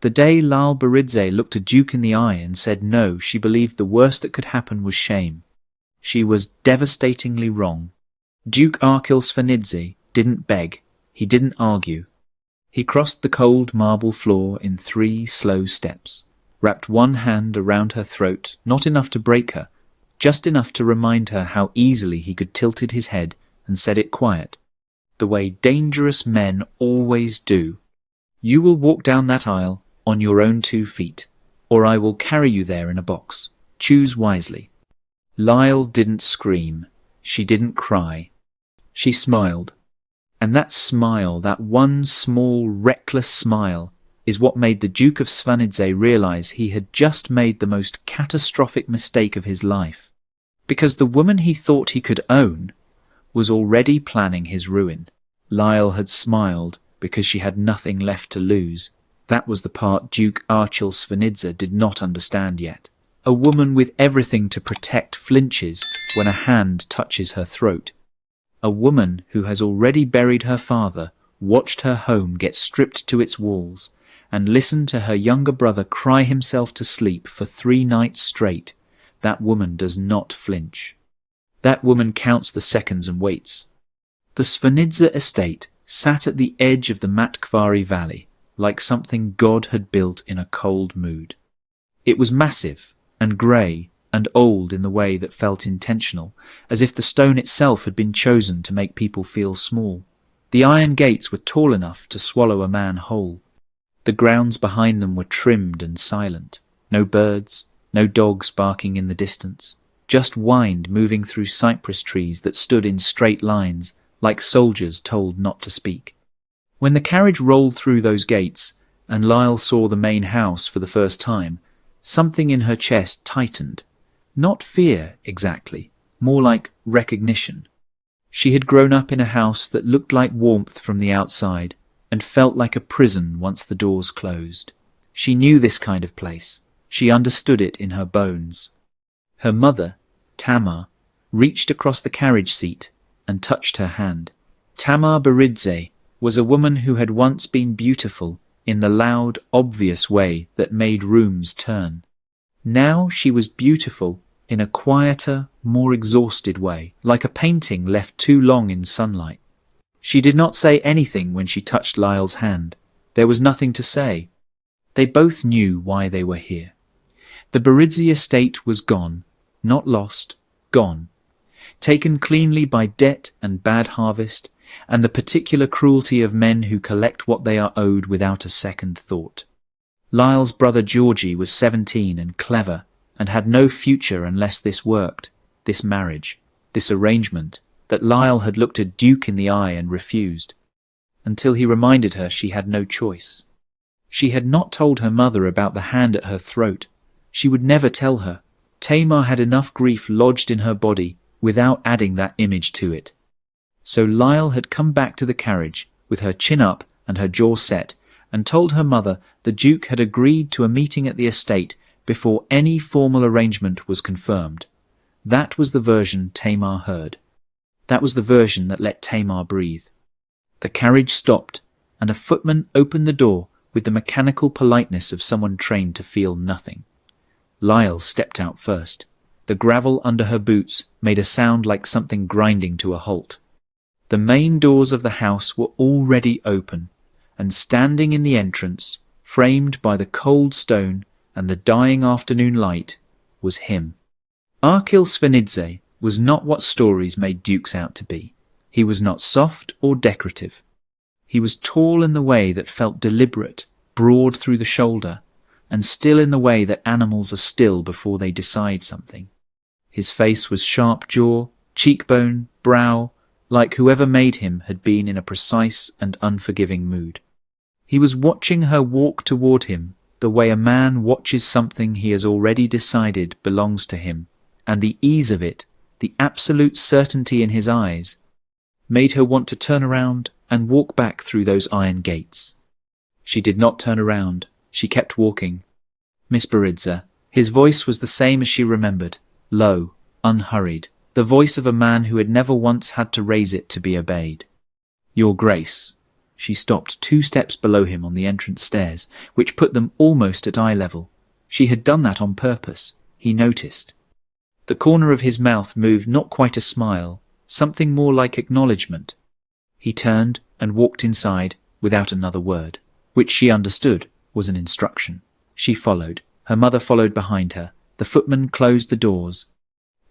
The day Lile Beridze looked a duke in the eye and said no, she believed the worst that could happen was shame. She was devastatingly wrong. Duke Svanidze didn't beg, he didn't argue. He crossed the cold marble floor in 3 slow steps, wrapped one hand around her throat, not enough to break her, just enough to remind her how easily he could tilted his head, and said it quiet, the way dangerous men always do. You will walk down that aisle on your own 2 feet, or I will carry you there in a box. Choose wisely. Lile didn't scream. She didn't cry. She smiled. And that smile, that one small, reckless smile, is what made the Duke of Svanidze realize he had just made the most catastrophic mistake of his life. Because the woman he thought he could own was already planning his ruin. Lile had smiled because she had nothing left to lose. That was the part Duke Svanidze did not understand yet. A woman with everything to protect flinches when a hand touches her throat. A woman who has already buried her father, watched her home get stripped to its walls, and listened to her younger brother cry himself to sleep for 3 nights straight. That woman does not flinch. That woman counts the seconds and waits. The Svanidze estate sat at the edge of the Matkvari Valley, like something God had built in a cold mood. It was massive and grey and old in the way that felt intentional, as if the stone itself had been chosen to make people feel small. The iron gates were tall enough to swallow a man whole. The grounds behind them were trimmed and silent. No birds, no dogs barking in the distance, just wind moving through cypress trees that stood in straight lines, like soldiers told not to speak. When the carriage rolled through those gates, and Lile saw the main house for the first time, something in her chest tightened. Not fear, exactly, more like recognition. She had grown up in a house that looked like warmth from the outside, and felt like a prison once the doors closed. She knew this kind of place. She understood it in her bones. Her mother, Tamar, reached across the carriage seat and touched her hand. Tamar Beridze was a woman who had once been beautiful in the loud, obvious way that made rooms turn. Now she was beautiful in a quieter, more exhausted way, like a painting left too long in sunlight. She did not say anything when she touched Lile's hand. There was nothing to say. They both knew why they were here. The Beridze estate was gone, not lost, gone. Taken cleanly by debt and bad harvest, and the particular cruelty of men who collect what they are owed without a second thought. Lile's brother Georgie was 17 and clever, and had no future unless this worked, this marriage, this arrangement, that Lile had looked a duke in the eye and refused, until he reminded her she had no choice. She had not told her mother about the hand at her throat. She would never tell her. Tamar had enough grief lodged in her body without adding that image to it. So Lile had come back to the carriage with her chin up and her jaw set, and told her mother the Duke had agreed to a meeting at the estate before any formal arrangement was confirmed. That was the version Tamar heard. That was the version that let Tamar breathe. The carriage stopped, and a footman opened the door with the mechanical politeness of someone trained to feel nothing. Lile stepped out first. The gravel under her boots made a sound like something grinding to a halt. The main doors of the house were already open, and standing in the entrance, framed by the cold stone and the dying afternoon light, was him. Svanidze was not what stories made dukes out to be. He was not soft or decorative. He was tall in the way that felt deliberate, broad through the shoulder, and still in the way that animals are still before they decide something. His face was sharp jaw, cheekbone, brow, like whoever made him had been in a precise and unforgiving mood. He was watching her walk toward him the way a man watches something he has already decided belongs to him, and the ease of it, the absolute certainty in his eyes, made her want to turn around and walk back through those iron gates. She did not turn around. She kept walking. Miss Beridze. His voice was the same as she remembered, low, unhurried, the voice of a man who had never once had to raise it to be obeyed. Your Grace. She stopped 2 steps below him on the entrance stairs, which put them almost at eye level. She had done that on purpose, he noticed. The corner of his mouth moved not quite a smile, something more like acknowledgement. He turned and walked inside without another word, which she understood was an instruction. She followed. Her mother followed behind her. The footman closed the doors.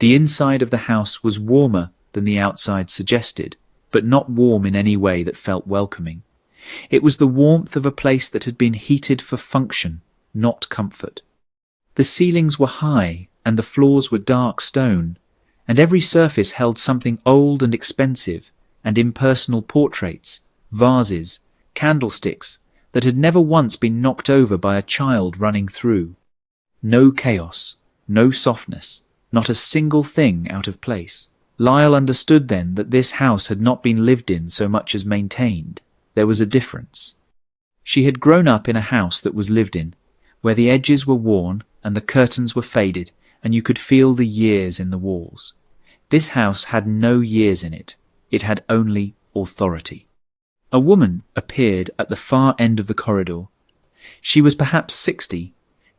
The inside of the house was warmer than the outside suggested, but not warm in any way that felt welcoming. It was the warmth of a place that had been heated for function, not comfort. The ceilings were high, and the floors were dark stone, and every surface held something old and expensive, and impersonal portraits, vases, candlesticks, that had never once been knocked over by a child running through. No chaos, no softness, not a single thing out of place. Lyle understood then that this house had not been lived in so much as maintained. There was a difference. She had grown up in a house that was lived in, where the edges were worn and the curtains were faded, and you could feel the years in the walls. This house had no years in it. It had only authority. A woman appeared at the far end of the corridor. She was perhaps 60,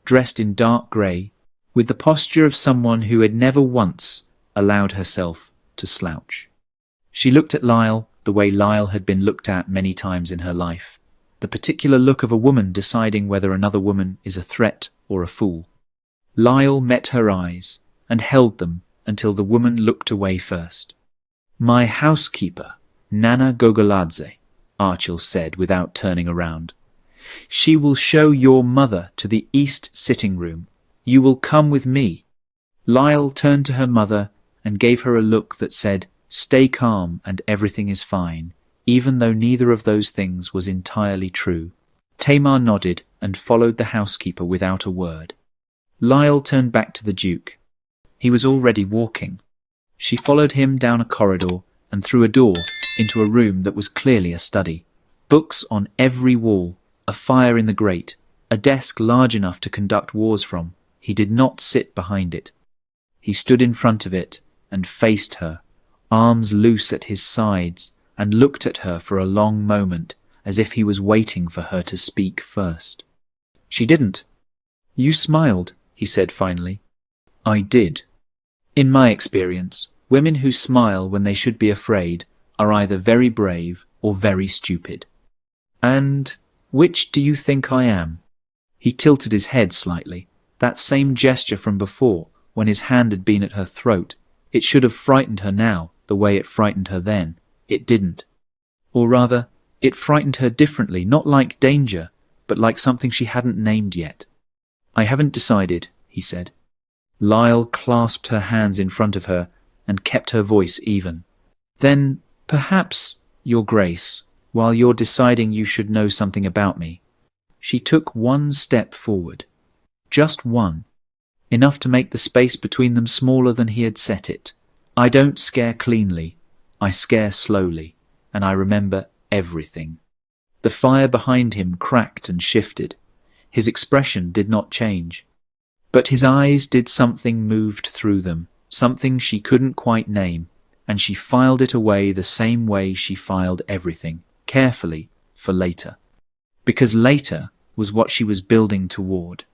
dressed in dark grey, with the posture of someone who had never once allowed herself to slouch. She looked at Lyle the way Lyle had been looked at many times in her life, the particular look of a woman deciding whether another woman is a threat or a fool. Lyle met her eyes and held them until the woman looked away first. "My housekeeper, Nana Gogoladze," Archil said without turning around. "She will show your mother to the east sitting room. You will come with me." Lyle turned to her mother and gave her a look that said, "Stay calm and everything is fine," even though neither of those things was entirely true. Tamar nodded and followed the housekeeper without a word. Lyle turned back to the Duke. He was already walking. She followed him down a corridor and through a door into a room that was clearly a study. Books on every wall, a fire in the grate, a desk large enough to conduct wars from. He did not sit behind it. He stood in front of it and faced her, arms loose at his sides, and looked at her for a long moment, as if he was waiting for her to speak first. She didn't. "You smiled," he said finally. "I did. In my experience, women who smile when they should be afraid are either very brave or very stupid. And which do you think I am?" He tilted his head slightly, that same gesture from before, when his hand had been at her throat. It should have frightened her now, the way it frightened her then. It didn't. Or rather, it frightened her differently, not like danger, but like something she hadn't named yet. "I haven't decided," he said. Lyle clasped her hands in front of her and kept her voice even. "Then, perhaps, Your Grace, while you're deciding you should know something about me." She took one step forward. Just one. Enough to make the space between them smaller than he had set it. "I don't scare cleanly. I scare slowly, and I remember everything." The fire behind him cracked and shifted. His expression did not change. But his eyes did. Something moved through them, something she couldn't quite name, and she filed it away the same way she filed everything, carefully, for later. Because later was what she was building toward.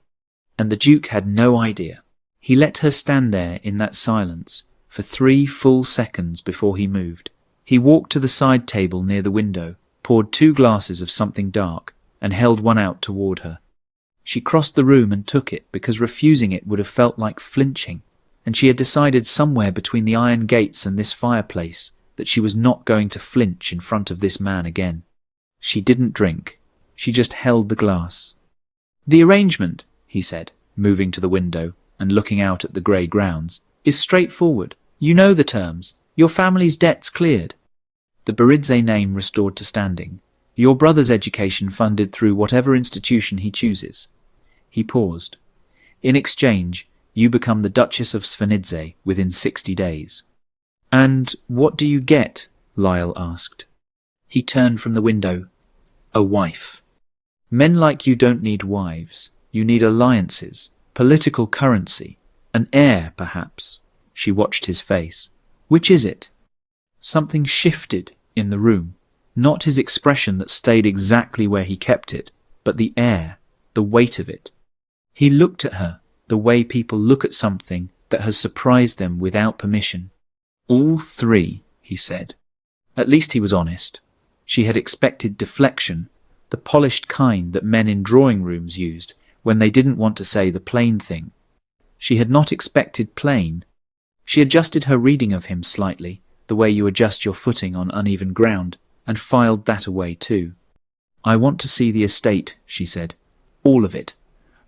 And the Duke had no idea. He let her stand there in that silence for 3 full seconds before he moved. He walked to the side table near the window, poured 2 glasses of something dark, and held one out toward her. She crossed the room and took it because refusing it would have felt like flinching, and she had decided somewhere between the iron gates and this fireplace that she was not going to flinch in front of this man again. She didn't drink. She just held the glass. "The arrangement," he said, moving to the window and looking out at the grey grounds, "is straightforward. You know the terms. Your family's debts cleared. The Beridze name restored to standing. Your brother's education funded through whatever institution he chooses." He paused. "In exchange, you become the Duchess of Svanidze within 60 days. "And what do you get?" Lyle asked. He turned from the window. "A wife. Men like you don't need wives. You need alliances, political currency, an heir, perhaps." She watched his face. "Which is it?" Something shifted in the room. Not his expression that stayed exactly where he kept it, but the air, the weight of it. He looked at her, the way people look at something that has surprised them without permission. All three, he said. At least he was honest. She had expected deflection, the polished kind that men in drawing rooms used when they didn't want to say the plain thing. She had not expected plain. She adjusted her reading of him slightly, the way you adjust your footing on uneven ground, and filed that away too. I want to see the estate, she said. All of it.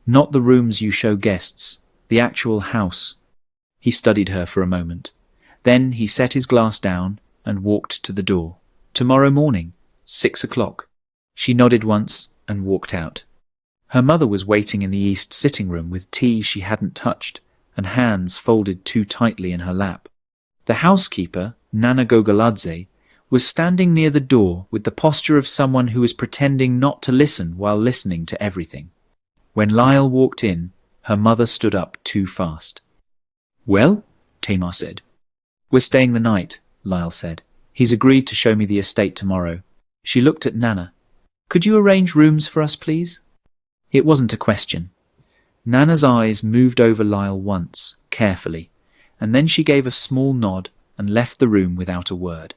Not the rooms you show guests, the actual house. He studied her for a moment. Then he set his glass down and walked to the door. Tomorrow morning, 6 o'clock. She nodded once and walked out. Her mother was waiting in the east sitting room with tea she hadn't touched and hands folded too tightly in her lap. The housekeeper, Nana Gogoladze, was standing near the door with the posture of someone who is pretending not to listen while listening to everything. When Lyle walked in, her mother stood up too fast. Well, Tamar said. We're staying the night, Lyle said. He's agreed to show me the estate tomorrow. She looked at Nana. Could you arrange rooms for us, please? It wasn't a question. Nana's eyes moved over Lyle once, carefully, and then she gave a small nod and left the room without a word.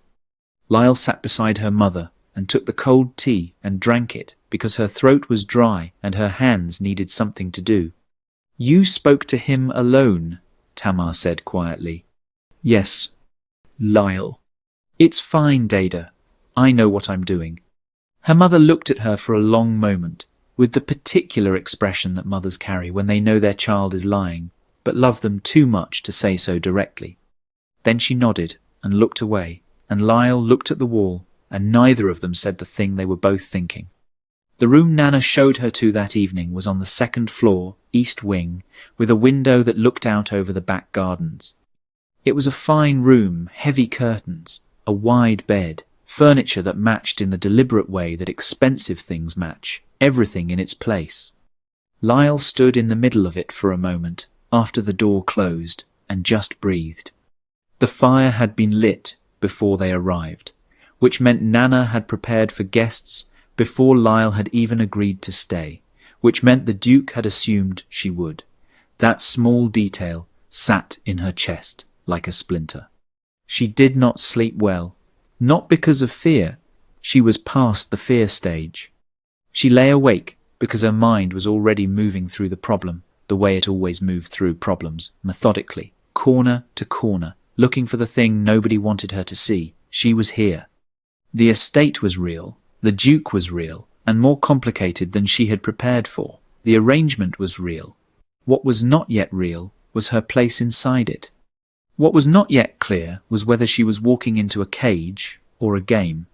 Lyle sat beside her mother and took the cold tea and drank it because her throat was dry and her hands needed something to do. You spoke to him alone, Tamar said quietly. Yes. Lyle. It's fine, Dada. I know what I'm doing. Her mother looked at her for a long moment, with the particular expression that mothers carry when they know their child is lying, but love them too much to say so directly. Then she nodded and looked away, and Lyle looked at the wall, and neither of them said the thing they were both thinking. The room Nana showed her to that evening was on the second floor, east wing, with a window that looked out over the back gardens. It was a fine room, heavy curtains, a wide bed, furniture that matched in the deliberate way that expensive things match, everything in its place. Lyle stood in the middle of it for a moment, after the door closed, and just breathed. The fire had been lit before they arrived, which meant Nana had prepared for guests before Lyle had even agreed to stay, which meant the Duke had assumed she would. That small detail sat in her chest like a splinter. She did not sleep well, not because of fear. She was past the fear stage. She lay awake because her mind was already moving through the problem, the way it always moved through problems, methodically, corner to corner, looking for the thing nobody wanted her to see. She was here. The estate was real, the Duke was real, and more complicated than she had prepared for. The arrangement was real. What was not yet real was her place inside it. What was not yet clear was whether she was walking into a cage or a game.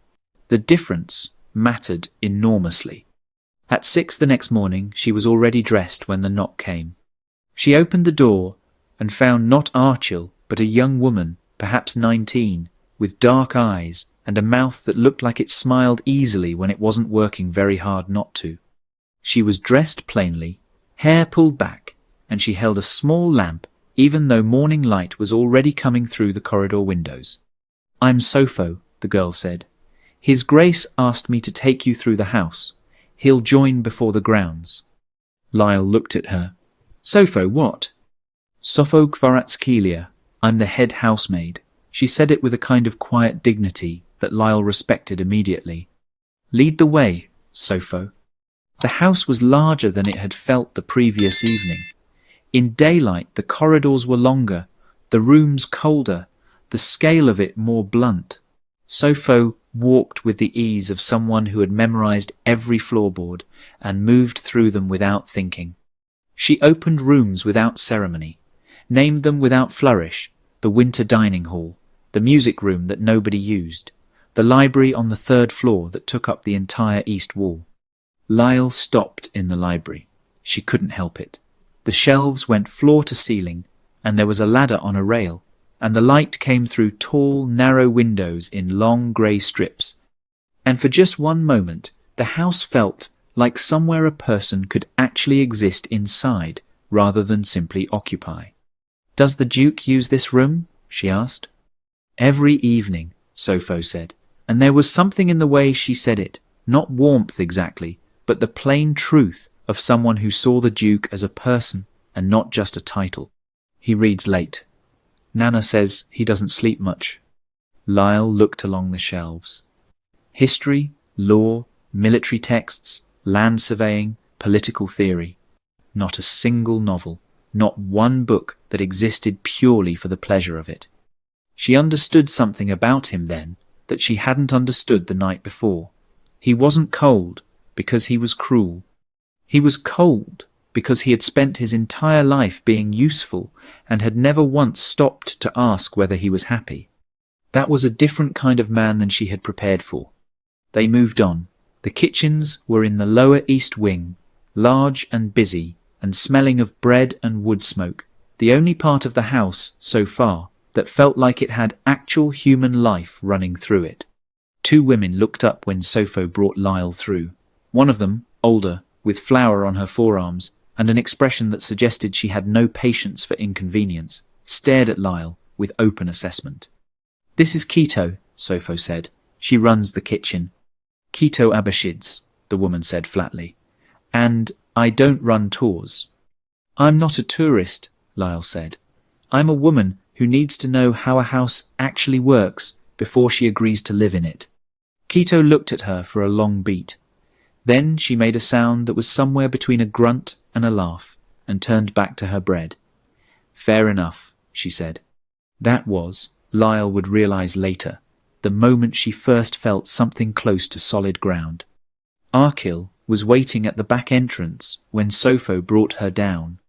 The difference mattered enormously. At 6 the next morning, she was already dressed when the knock came. She opened the door and found not Archil, but a young woman, perhaps 19, with dark eyes and a mouth that looked like it smiled easily when it wasn't working very hard not to. She was dressed plainly, hair pulled back, and she held a small lamp, even though morning light was already coming through the corridor windows. I'm Sopho, the girl said. His Grace asked me to take you through the house. He'll join before the grounds. Lyle looked at her. Sopho, what? Sopho Kvaratskelia. I'm the head housemaid. She said it with a kind of quiet dignity that Lyle respected immediately. Lead the way, Sopho. The house was larger than it had felt the previous evening. In daylight, the corridors were longer, the rooms colder, the scale of it more blunt. Sopho walked with the ease of someone who had memorized every floorboard and moved through them without thinking. She opened rooms without ceremony, named them without flourish, the winter dining hall, the music room that nobody used, the library on the 3rd floor that took up the entire east wall. Lyle stopped in the library. She couldn't help it. The shelves went floor to ceiling, and there was a ladder on a rail, and the light came through tall, narrow windows in long grey strips. And for just one moment, the house felt like somewhere a person could actually exist inside, rather than simply occupy. Does the Duke use this room? She asked. Every evening, Sopho said. and there was something in the way she said it, not warmth exactly, but the plain truth of someone who saw the Duke as a person and not just a title. He reads late. Nana says he doesn't sleep much. Lyle looked along the shelves. History, law, military texts, land surveying, political theory. Not a single novel, not one book that existed purely for the pleasure of it. She understood something about him then that she hadn't understood the night before. He wasn't cold because he was cruel. He was cold because he had spent his entire life being useful and had never once stopped to ask whether he was happy. That was a different kind of man than she had prepared for. They moved on. The kitchens were in the lower east wing, large and busy, and smelling of bread and wood smoke, the only part of the house, so far, that felt like it had actual human life running through it. Two women looked up when Sopho brought Lyle through. One of them, older, with flour on her forearms, and an expression that suggested she had no patience for inconvenience, stared at Lyle with open assessment. "This is Quito," Sopho said. "She runs the kitchen." "Quito Abashids," the woman said flatly. "And I don't run tours." "I'm not a tourist," Lyle said. "I'm a woman who needs to know how a house actually works before she agrees to live in it." Quito looked at her for a long beat. Then she made a sound that was somewhere between a grunt and a laugh, and turned back to her bread. "Fair enough," she said. That was, Lyle would realize later, the moment she first felt something close to solid ground. Arkil was waiting at the back entrance when Sopho brought her down.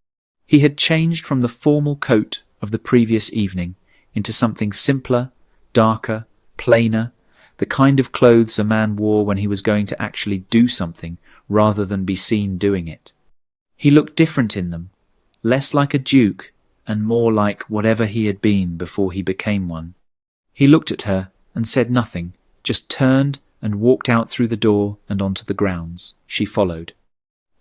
He had changed from the formal coat of the previous evening into something simpler, darker, plainer, the kind of clothes a man wore when he was going to actually do something rather than be seen doing it. He looked different in them, less like a duke and more like whatever he had been before he became one. He looked at her and said nothing, just turned and walked out through the door and onto the grounds. She followed.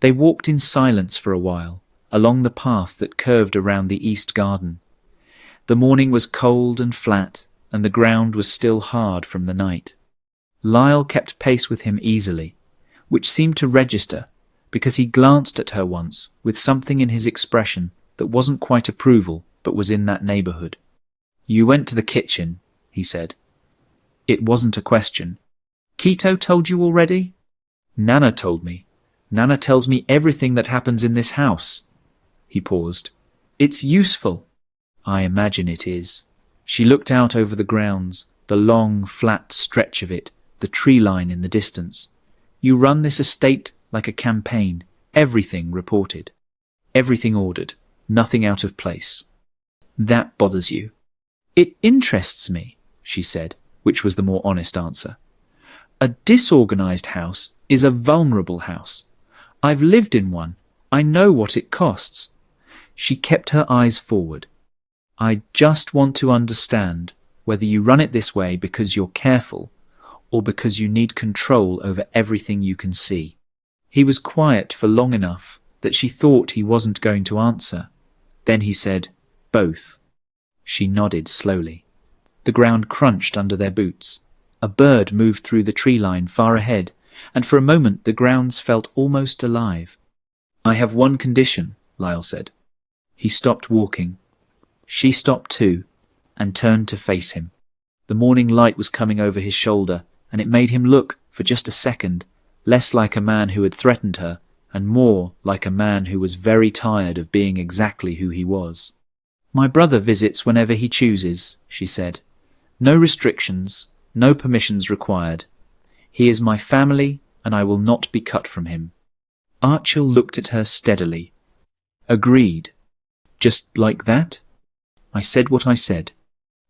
They walked in silence for a while, along the path that curved around the east garden. The morning was cold and flat, and the ground was still hard from the night. Lyle kept pace with him easily, which seemed to register, because he glanced at her once with something in his expression that wasn't quite approval, but was in that neighbourhood. "You went to the kitchen," he said. It wasn't a question. "Quito told you already?" "Nana told me. Nana tells me everything that happens in this house." He paused. "It's useful." "I imagine it is." She looked out over the grounds, the long, flat stretch of it, the tree line in the distance. "You run this estate like a campaign, everything reported, everything ordered, nothing out of place. That bothers you." "It interests me," she said, which was the more honest answer. "A disorganized house is a vulnerable house. I've lived in one. I know what it costs." She kept her eyes forward. "I just want to understand whether you run it this way because you're careful or because you need control over everything you can see." He was quiet for long enough that she thought he wasn't going to answer. Then he said, "Both." She nodded slowly. The ground crunched under their boots. A bird moved through the tree line far ahead, and for a moment the grounds felt almost alive. "I have one condition," Lyle said. He stopped walking. She stopped too, and turned to face him. The morning light was coming over his shoulder, and it made him look, for just a second, less like a man who had threatened her, and more like a man who was very tired of being exactly who he was. "My brother visits whenever he chooses," she said. "No restrictions, no permissions required. He is my family, and I will not be cut from him." Archil looked at her steadily. "Agreed. Just like that?" "I said what I said."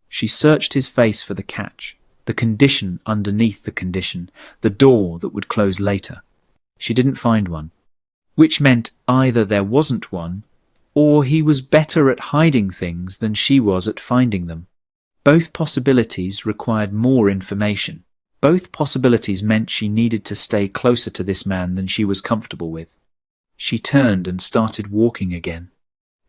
She searched his face for the catch, the condition underneath the condition, the door that would close later. She didn't find one, which meant either there wasn't one, or he was better at hiding things than she was at finding them. Both possibilities required more information. Both possibilities meant she needed to stay closer to this man than she was comfortable with. She turned and started walking again,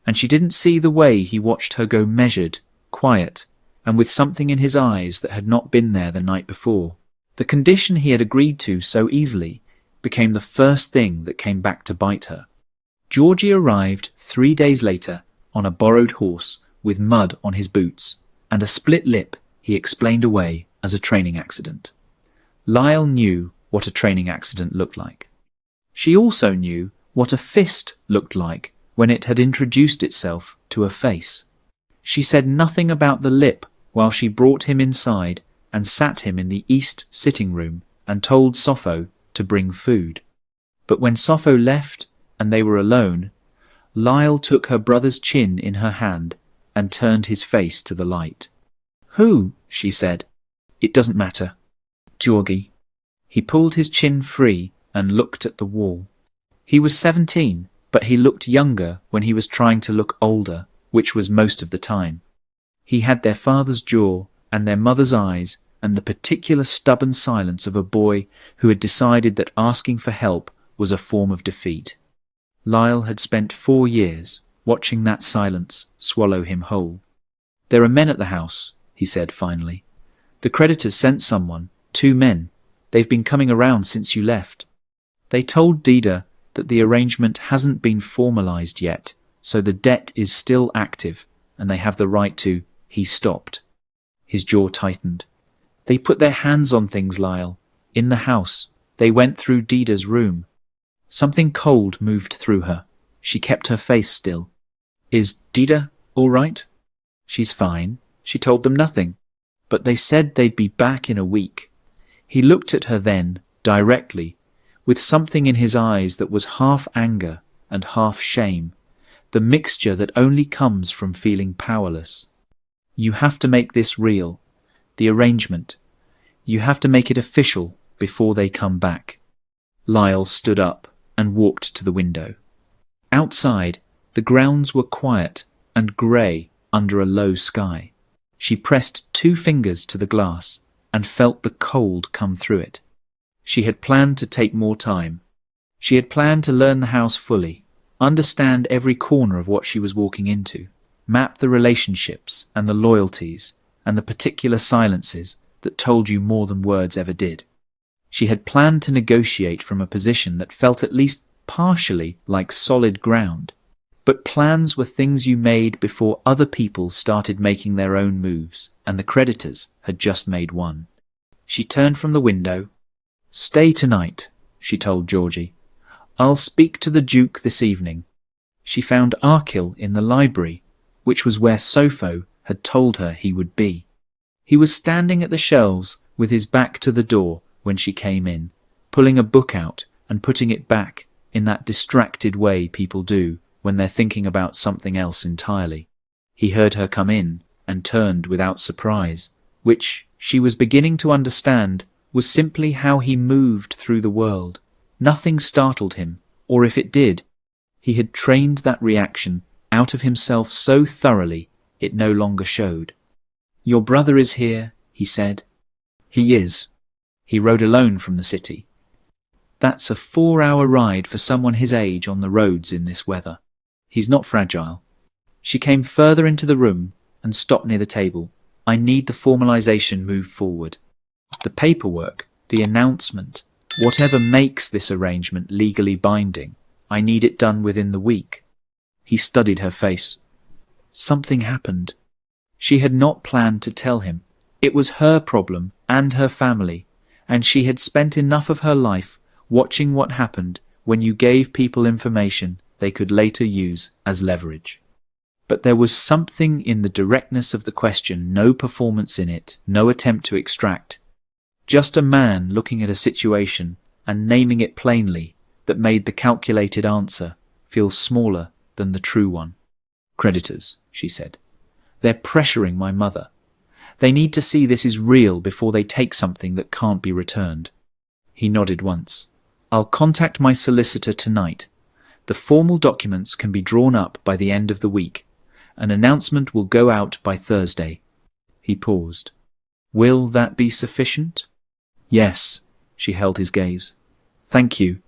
and she didn't see the way he watched her go, measured, quiet, and with something in his eyes that had not been there the night before. The condition he had agreed to so easily became the first thing that came back to bite her. Georgie arrived 3 days later on a borrowed horse with mud on his boots and a split lip he explained away as a training accident. Lyle knew what a training accident looked like. She also knew what a fist looked like when it had introduced itself to a face. She said nothing about the lip while she brought him inside and sat him in the east sitting room and told Sopho to bring food. But when Sopho left and they were alone, Lyle took her brother's chin in her hand and turned his face to the light. "Who?" she said. "It doesn't matter. Georgie." He pulled his chin free and looked at the wall. He was 17, but he looked younger when he was trying to look older, which was most of the time. He had their father's jaw and their mother's eyes and the particular stubborn silence of a boy who had decided that asking for help was a form of defeat. Lyle had spent 4 years watching that silence swallow him whole. "There are men at the house," he said finally. "The creditors sent someone, 2 men. They've been coming around since you left. They told Dida that the arrangement hasn't been formalized yet, so the debt is still active and they have the right to—" He stopped. His jaw tightened. "They put their hands on things, Lyle. In the house. They went through Dida's room." Something cold moved through her. She kept her face still. "Is Dida all right?" "She's fine. She told them nothing. But they said they'd be back in a week." He looked at her then, directly, with something in his eyes that was half anger and half shame, the mixture that only comes from feeling powerless. "You have to make this real. The arrangement. You have to make it official before they come back." Lyle stood up and walked to the window. Outside, the grounds were quiet and grey under a low sky. She pressed 2 fingers to the glass and felt the cold come through it. She had planned to take more time. She had planned to learn the house fully, understand every corner of what she was walking into, map the relationships and the loyalties and the particular silences that told you more than words ever did. She had planned to negotiate from a position that felt at least partially like solid ground. But plans were things you made before other people started making their own moves, and the creditors had just made one. She turned from the window. "Stay tonight," she told Georgie. "I'll speak to the Duke this evening." She found Arkil in the library, which was where Sopho had told her he would be. He was standing at the shelves with his back to the door when she came in, pulling a book out and putting it back in that distracted way people do when they're thinking about something else entirely. He heard her come in and turned without surprise, which she was beginning to understand was simply how he moved through the world. Nothing startled him, or if it did, he had trained that reaction out of himself so thoroughly it no longer showed. "Your brother is here," he said. "He is. He rode alone from the city." "That's a 4-hour ride for someone his age on the roads in this weather. He's not fragile." She came further into the room and stopped near the table. "I need the formalization moved forward. The paperwork, the announcement, whatever makes this arrangement legally binding, I need it done within the week." He studied her face. Something happened. She had not planned to tell him. It was her problem and her family, and she had spent enough of her life watching what happened when you gave people information they could later use as leverage. But there was something in the directness of the question, no performance in it, no attempt to extract. Just a man looking at a situation and naming it plainly that made the calculated answer feel smaller than the true one. "Creditors," she said. "They're pressuring my mother. They need to see this is real before they take something that can't be returned." He nodded once. "I'll contact my solicitor tonight. The formal documents can be drawn up by the end of the week. An announcement will go out by Thursday." He paused. "Will that be sufficient?" "Yes." She held his gaze. "Thank you."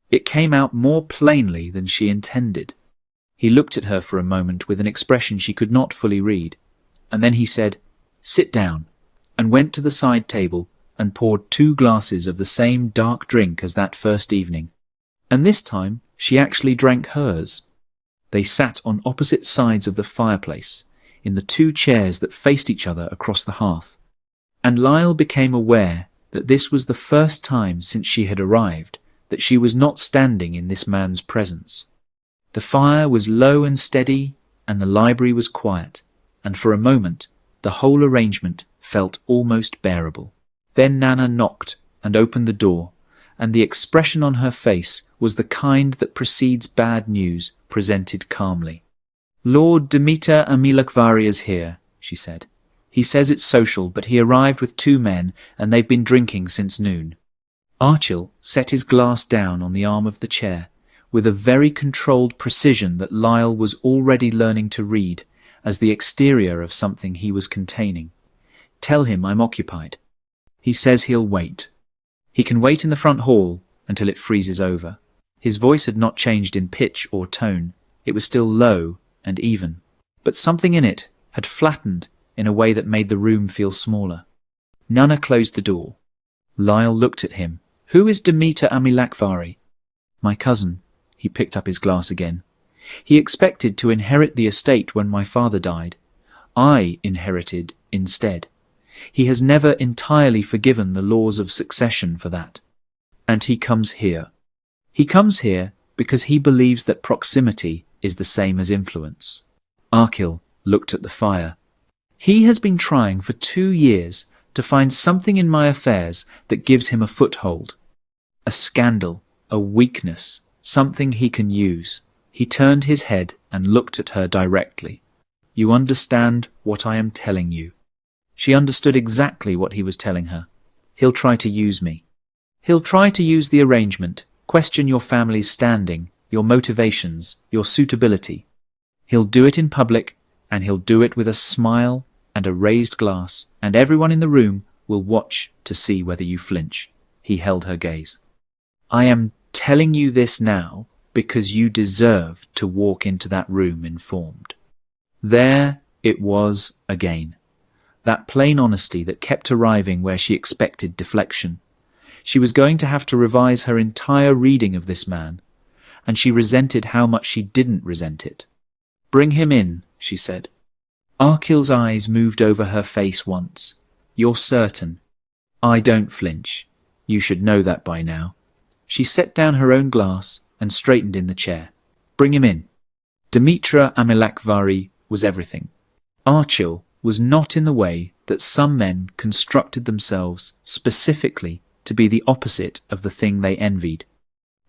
It came out more plainly than she intended. He looked at her for a moment with an expression she could not fully read, and then he said, "Sit down," and went to the side table and poured 2 glasses of the same dark drink as that first evening. And this time she actually drank hers. They sat on opposite sides of the fireplace, in the 2 chairs that faced each other across the hearth. And Lile became aware that this was the first time since she had arrived that she was not standing in this man's presence. The fire was low and steady, and the library was quiet, and for a moment the whole arrangement felt almost bearable. Then Nana knocked and opened the door, and the expression on her face was the kind that precedes bad news presented calmly. "Lord Demeter Amilakvari is here," she said. "He says it's social, but he arrived with 2 men, and they've been drinking since noon." Archil set his glass down on the arm of the chair, with a very controlled precision that Lile was already learning to read as the exterior of something he was containing. "Tell him I'm occupied. He says he'll wait. He can wait in the front hall until it freezes over." His voice had not changed in pitch or tone. It was still low and even, but something in it had flattened in a way that made the room feel smaller. Nana closed the door. Lile looked at him. "Who is Demeter Amilakvari?" "My cousin." He picked up his glass again. "He expected to inherit the estate when my father died. I inherited instead. He has never entirely forgiven the laws of succession for that. And he comes here. He comes here because he believes that proximity is the same as influence." Archil looked at the fire. "He has been trying for 2 years to find something in my affairs that gives him a foothold. A scandal, a weakness, something he can use." He turned his head and looked at her directly. "You understand what I am telling you." She understood exactly what he was telling her. "He'll try to use me. He'll try to use the arrangement, question your family's standing, your motivations, your suitability. He'll do it in public, and he'll do it with a smile and a raised glass, and everyone in the room will watch to see whether you flinch." He held her gaze. "I am telling you this now because you deserve to walk into that room informed." There it was again. That plain honesty that kept arriving where she expected deflection. She was going to have to revise her entire reading of this man, and she resented how much she didn't resent it. "Bring him in," she said. Archil's eyes moved over her face once. "You're certain?" "I don't flinch. You should know that by now." She set down her own glass and straightened in the chair. "Bring him in." Demeter Amilakvari was everything. Archil was not in the way that some men constructed themselves specifically to be the opposite of the thing they envied.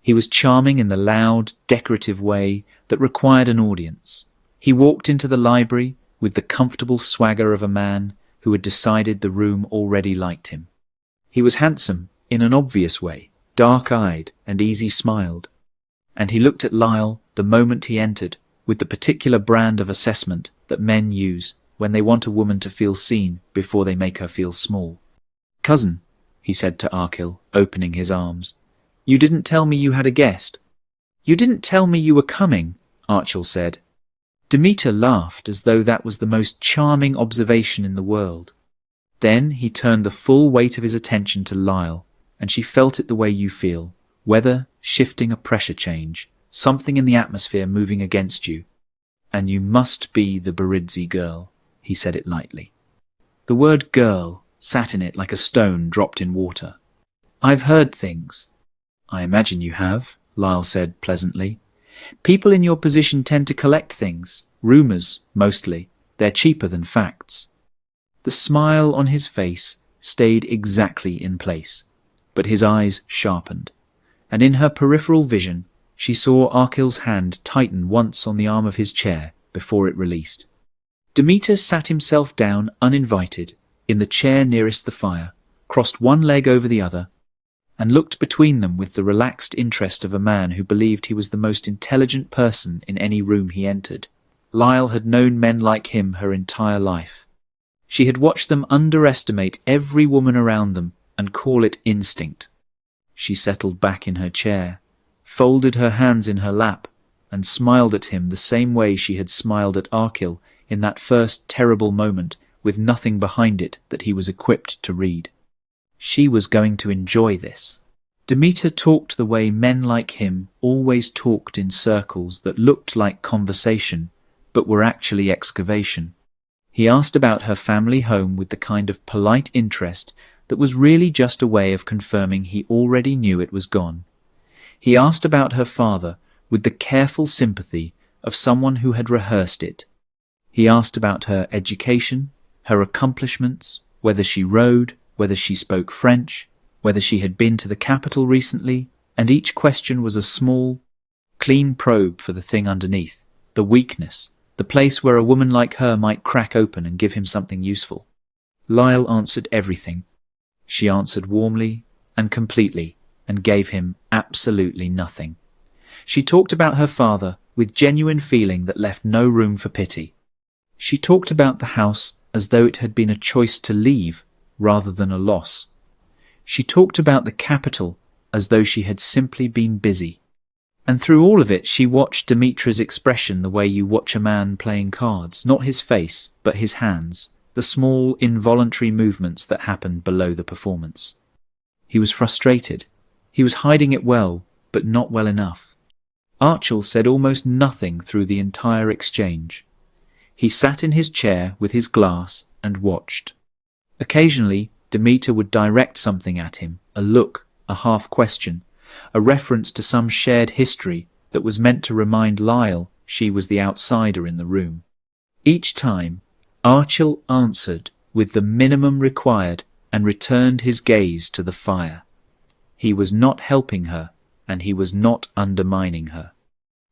He was charming in the loud, decorative way that required an audience. He walked into the library with the comfortable swagger of a man who had decided the room already liked him. He was handsome in an obvious way, dark-eyed and easy-smiled. And he looked at Lile the moment he entered with the particular brand of assessment that men use when they want a woman to feel seen before they make her feel small. "Cousin," he said to Archil, opening his arms, "you didn't tell me you had a guest." "You didn't tell me you were coming," Archil said. Demeter laughed as though that was the most charming observation in the world. Then he turned the full weight of his attention to Lile, and she felt it the way you feel, weather shifting, a pressure change, something in the atmosphere moving against you. "And you must be the Beridze girl," he said it lightly. The word girl sat in it like a stone dropped in water. "I've heard things." "I imagine you have," Lile said pleasantly. "People in your position tend to collect things, rumours mostly. They're cheaper than facts." The smile on his face stayed exactly in place, but his eyes sharpened, and in her peripheral vision she saw Archil's hand tighten once on the arm of his chair before it released. Demeter sat himself down uninvited in the chair nearest the fire, crossed one leg over the other, and looked between them with the relaxed interest of a man who believed he was the most intelligent person in any room he entered. Lile had known men like him her entire life. She had watched them underestimate every woman around them and call it instinct. She settled back in her chair, folded her hands in her lap, and smiled at him the same way she had smiled at Archil in that first terrible moment with nothing behind it that he was equipped to read. She was going to enjoy this. Demeter talked the way men like him always talked, in circles that looked like conversation, but were actually excavation. He asked about her family home with the kind of polite interest that was really just a way of confirming he already knew it was gone. He asked about her father with the careful sympathy of someone who had rehearsed it. He asked about her education, her accomplishments, whether she rode, whether she spoke French, whether she had been to the capital recently, and each question was a small, clean probe for the thing underneath, the weakness, the place where a woman like her might crack open and give him something useful. Lile answered everything. She answered warmly and completely, and gave him absolutely nothing. She talked about her father with genuine feeling that left no room for pity. She talked about the house as though it had been a choice to leave rather than a loss. She talked about the capital as though she had simply been busy. And through all of it, she watched Demetra's expression the way you watch a man playing cards, not his face, but his hands, the small, involuntary movements that happened below the performance. He was frustrated. He was hiding it well, but not well enough. Archil said almost nothing through the entire exchange. He sat in his chair with his glass and watched. Occasionally, Demeter would direct something at him, a look, a half-question, a reference to some shared history that was meant to remind Lile she was the outsider in the room. Each time, Archil answered with the minimum required and returned his gaze to the fire. He was not helping her, and he was not undermining her.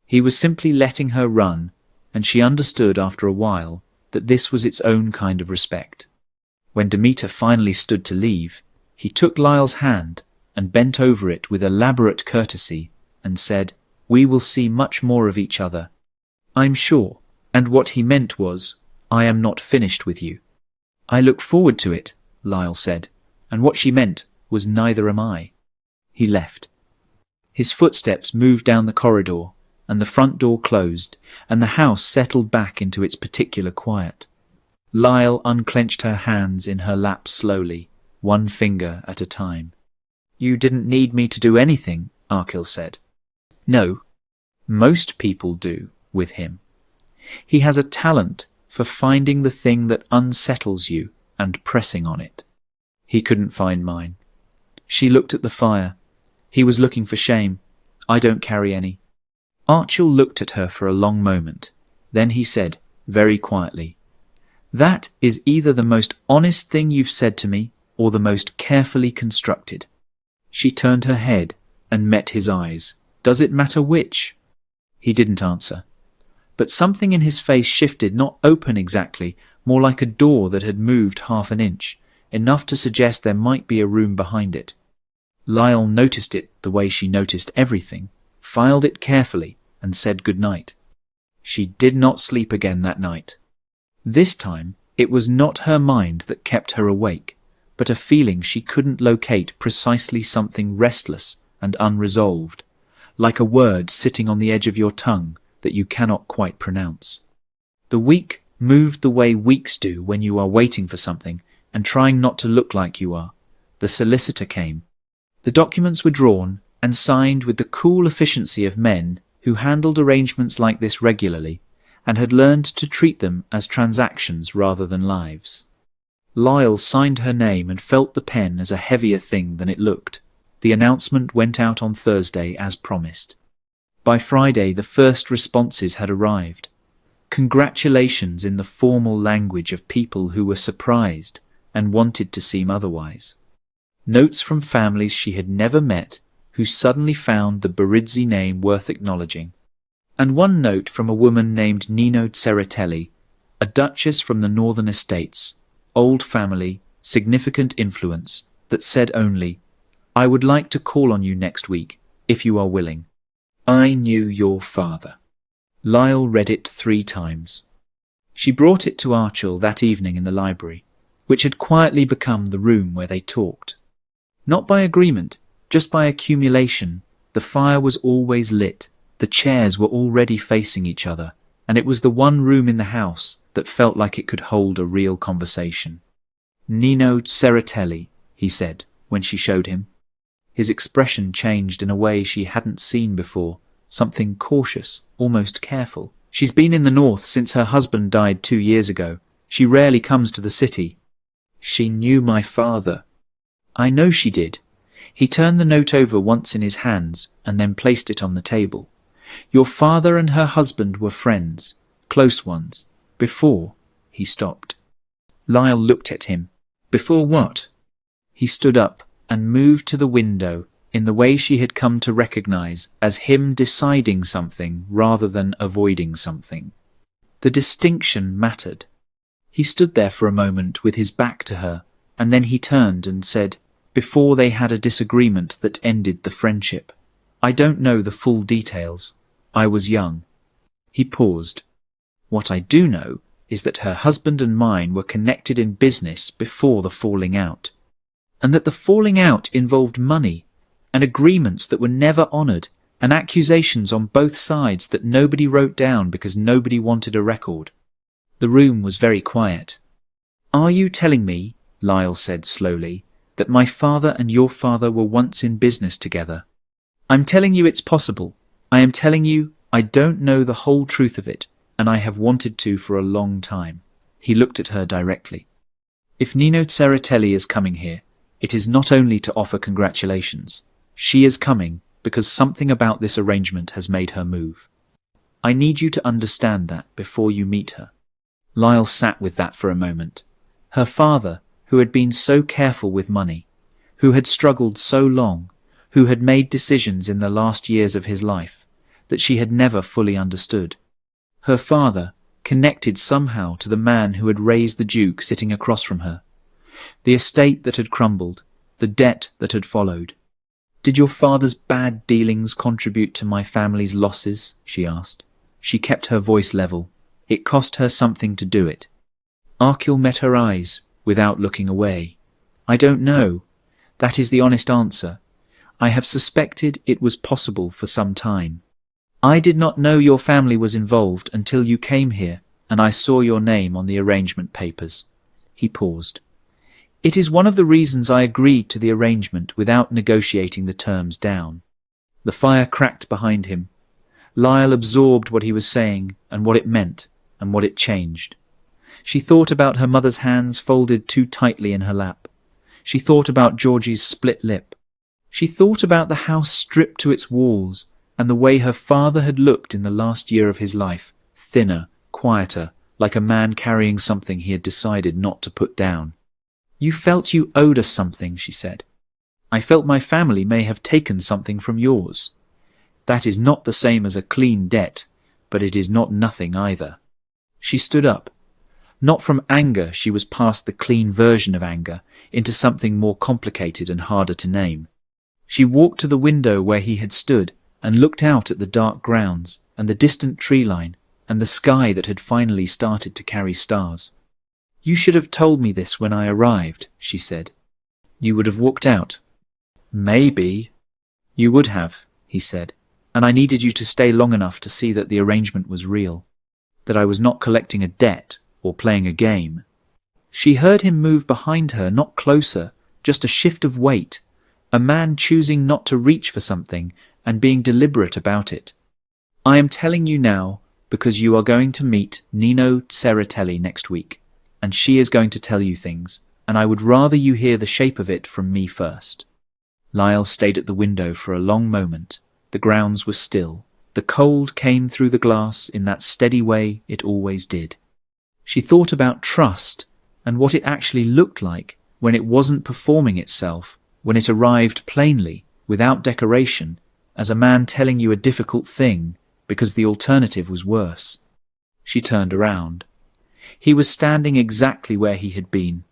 He was simply letting her run, and she understood after a while that this was its own kind of respect. When Demeter finally stood to leave, he took Lile's hand and bent over it with elaborate courtesy and said, "We will see much more of each other, I'm sure." And what he meant was, "I am not finished with you." "I look forward to it," Lile said, and what she meant was, "Neither am I." He left. His footsteps moved down the corridor, and the front door closed, and the house settled back into its particular quiet. Lile unclenched her hands in her lap slowly, one finger at a time. "You didn't need me to do anything," Archil said. "No, most people do with him. He has a talent for finding the thing that unsettles you and pressing on it. He couldn't find mine." She looked at the fire. He was looking for shame. "I don't carry any." Archil looked at her for a long moment. Then he said, very quietly, "That is either the most honest thing you've said to me or the most carefully constructed." She turned her head and met his eyes. "Does it matter which?" He didn't answer. But something in his face shifted, not open exactly, more like a door that had moved half an inch, enough to suggest there might be a room behind it. Lile noticed it the way she noticed everything, filed it carefully, and said good night. She did not sleep again that night. This time, it was not her mind that kept her awake, but a feeling she couldn't locate, precisely something restless and unresolved, like a word sitting on the edge of your tongue that you cannot quite pronounce. The week moved the way weeks do when you are waiting for something and trying not to look like you are. The solicitor came. The documents were drawn and signed with the cool efficiency of men who handled arrangements like this regularly and had learned to treat them as transactions rather than lives. Lile signed her name and felt the pen as a heavier thing than it looked. The announcement went out on Thursday as promised. By Friday, the first responses had arrived. Congratulations in the formal language of people who were surprised and wanted to seem otherwise. Notes from families she had never met who suddenly found the Beridze name worth acknowledging. And one note from a woman named Nino Tseretelli, a duchess from the northern estates, old family, significant influence, that said only, "I would like to call on you next week, if you are willing. I knew your father." Lile read it 3 times. She brought it to Archil that evening in the library, which had quietly become the room where they talked. Not by agreement, just by accumulation. The fire was always lit, the chairs were already facing each other, and it was the one room in the house that felt like it could hold a real conversation. "Nino Tseretelli," he said, when she showed him. His expression changed in a way she hadn't seen before, something cautious, almost careful. She's been in the north since her husband died 2 years ago. She rarely comes to the city. She knew my father. I know she did. He turned the note over once in his hands and then placed it on the table. Your father and her husband were friends, close ones, before. He stopped. Lyle looked at him. Before what? He stood up and moved to the window in the way she had come to recognize as him deciding something rather than avoiding something. The distinction mattered. He stood there for a moment with his back to her, and then he turned and said, before they had a disagreement that ended the friendship. I don't know the full details. I was young. He paused. What I do know is that her husband and mine were connected in business before the falling out, and that the falling out involved money and agreements that were never honoured and accusations on both sides that nobody wrote down because nobody wanted a record. The room was very quiet. Are you telling me, Lyle said slowly, that my father and your father were once in business together? I'm telling you it's possible. I am telling you I don't know the whole truth of it, and I have wanted to for a long time. He looked at her directly. If Nino Tsereteli is coming here, it is not only to offer congratulations. She is coming because something about this arrangement has made her move. I need you to understand that before you meet her. Lyle sat with that for a moment. Her father, who had been so careful with money, who had struggled so long, who had made decisions in the last years of his life that she had never fully understood. Her father, connected somehow to the man who had raised the Duke sitting across from her. The estate that had crumbled, the debt that had followed. Did your father's bad dealings contribute to my family's losses? She asked. She kept her voice level. It cost her something to do it. Arkil met her eyes without looking away. I don't know. That is the honest answer. I have suspected it was possible for some time. I did not know your family was involved until you came here and I saw your name on the arrangement papers. He paused. It is one of the reasons I agreed to the arrangement without negotiating the terms down. The fire cracked behind him. Lyle absorbed what he was saying and what it meant and what it changed. She thought about her mother's hands folded too tightly in her lap. She thought about Georgie's split lip. She thought about the house stripped to its walls and the way her father had looked in the last year of his life, thinner, quieter, like a man carrying something he had decided not to put down. You felt you owed us something, she said. I felt my family may have taken something from yours. That is not the same as a clean debt, but it is not nothing either. She stood up. Not from anger, she was past the clean version of anger, into something more complicated and harder to name. She walked to the window where he had stood and looked out at the dark grounds and the distant tree line and the sky that had finally started to carry stars. You should have told me this when I arrived, she said. You would have walked out. Maybe. You would have, he said, and I needed you to stay long enough to see that the arrangement was real, that I was not collecting a debt or playing a game. She heard him move behind her, not closer, just a shift of weight, a man choosing not to reach for something and being deliberate about it. I am telling you now because you are going to meet Nino Tsereteli next week, and she is going to tell you things, and I would rather you hear the shape of it from me first. Lyle stayed at the window for a long moment. The grounds were still. The cold came through the glass in that steady way it always did. She thought about trust and what it actually looked like when it wasn't performing itself, when it arrived plainly, without decoration, as a man telling you a difficult thing because the alternative was worse. She turned around. He was standing exactly where he had been,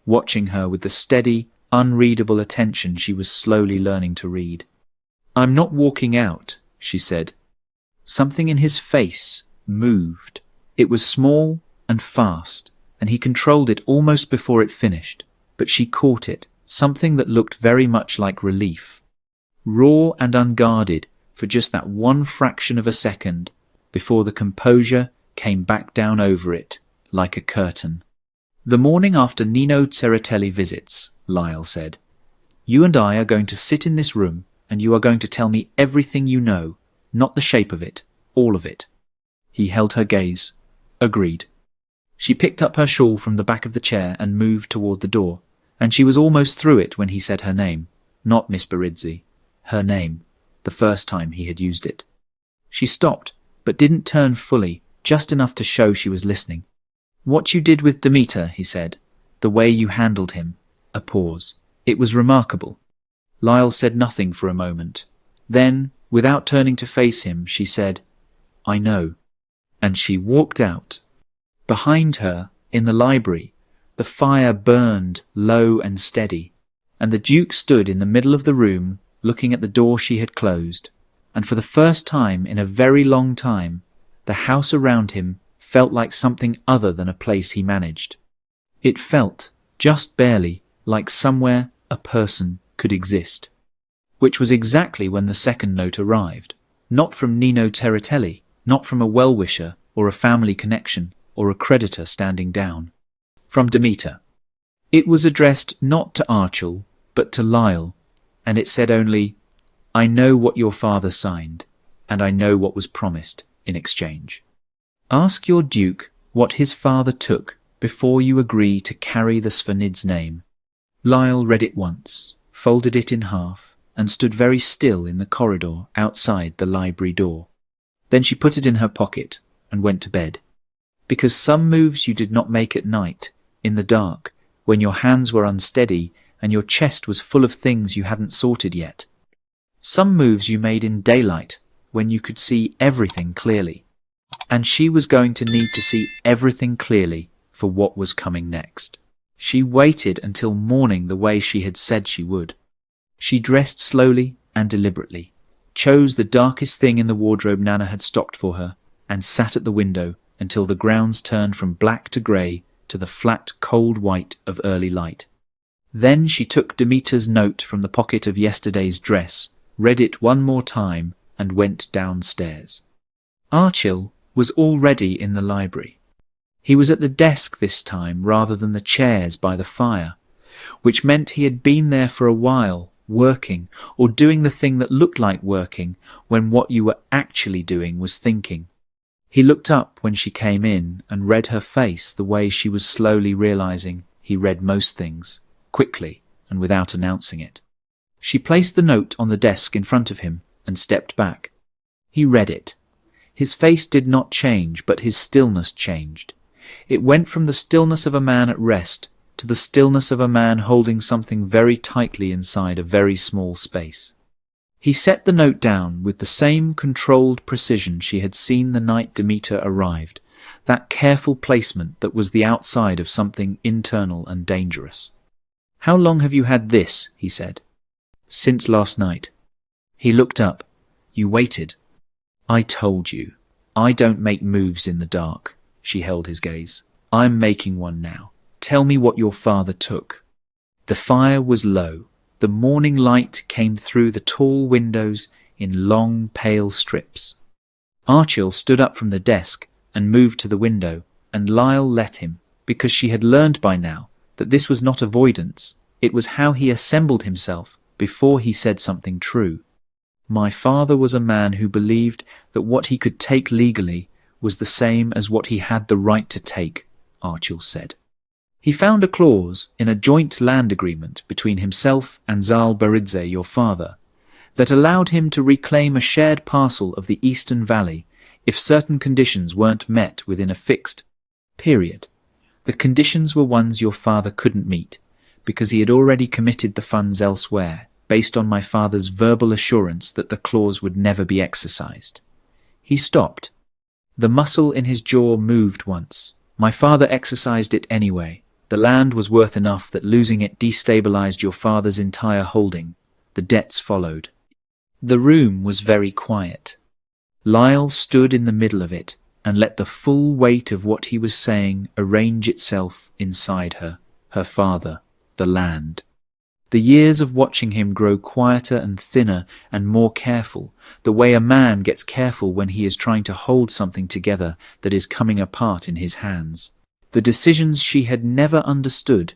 watching her with the steady, unreadable attention she was slowly learning to read. I'm not walking out, she said. Something in his face moved. It was small and fast, and he controlled it almost before it finished, but she caught it, something that looked very much like relief. Raw and unguarded for just that one fraction of a second before the composure came back down over it like a curtain. The morning after Nino Tsereteli visits, Lyle said. You and I are going to sit in this room, and you are going to tell me everything you know, not the shape of it, all of it. He held her gaze. Agreed. She picked up her shawl from the back of the chair and moved toward the door, and she was almost through it when he said her name. Not Miss Beridze. Her name. The first time he had used it. She stopped, but didn't turn fully, just enough to show she was listening. What you did with Demeter, he said. The way you handled him. A pause. It was remarkable. Lile said nothing for a moment. Then, without turning to face him, she said, I know. And she walked out. Behind her, in the library, the fire burned low and steady, and the Duke stood in the middle of the room, looking at the door she had closed, and for the first time in a very long time, the house around him felt like something other than a place he managed. It felt, just barely, like somewhere a person could exist. Which was exactly when the second note arrived. Not from Nino Terratelli, not from a well-wisher or a family connection or a creditor standing down. From Demeter. It was addressed not to Archil, but to Lile, and it said only, I know what your father signed, and I know what was promised in exchange. Ask your Duke what his father took before you agree to carry the Svanidze name. Lile read it once, folded it in half, and stood very still in the corridor outside the library door. Then she put it in her pocket and went to bed. Because some moves you did not make at night, in the dark, when your hands were unsteady and your chest was full of things you hadn't sorted yet. Some moves you made in daylight, when you could see everything clearly. And she was going to need to see everything clearly for what was coming next. She waited until morning the way she had said she would. She dressed slowly and deliberately, chose the darkest thing in the wardrobe Nana had stocked for her, and sat at the window until the grounds turned from black to grey to the flat, cold white of early light. Then she took Demeter's note from the pocket of yesterday's dress, read it one more time, and went downstairs. Archil was already in the library. He was at the desk this time rather than the chairs by the fire, which meant he had been there for a while, working, or doing the thing that looked like working when what you were actually doing was thinking. He looked up when she came in and read her face the way she was slowly realizing he read most things, quickly and without announcing it. She placed the note on the desk in front of him and stepped back. He read it. His face did not change, but his stillness changed. It went from the stillness of a man at rest to the stillness of a man holding something very tightly inside a very small space. He set the note down with the same controlled precision she had seen the night Demeter arrived, that careful placement that was the outside of something internal and dangerous. How long have you had this? He said. Since last night. He looked up. You waited. I told you. I don't make moves in the dark. She held his gaze. I'm making one now. Tell me what your father took. The fire was low. The morning light came through the tall windows in long, pale strips. Archil stood up from the desk and moved to the window, and Lile let him, because she had learned by now that this was not avoidance. It was how he assembled himself before he said something true. My father was a man who believed that what he could take legally was the same as what he had the right to take, Archil said. He found a clause in a joint land agreement between himself and Lile Beridze, your father, that allowed him to reclaim a shared parcel of the Eastern Valley if certain conditions weren't met within a fixed period. The conditions were ones your father couldn't meet, because he had already committed the funds elsewhere, based on my father's verbal assurance that the clause would never be exercised. He stopped. The muscle in his jaw moved once. My father exercised it anyway. The land was worth enough that losing it destabilized your father's entire holding. The debts followed. The room was very quiet. Lile stood in the middle of it and let the full weight of what he was saying arrange itself inside her, her father, the land. The years of watching him grow quieter and thinner and more careful, the way a man gets careful when he is trying to hold something together that is coming apart in his hands. The decisions she had never understood.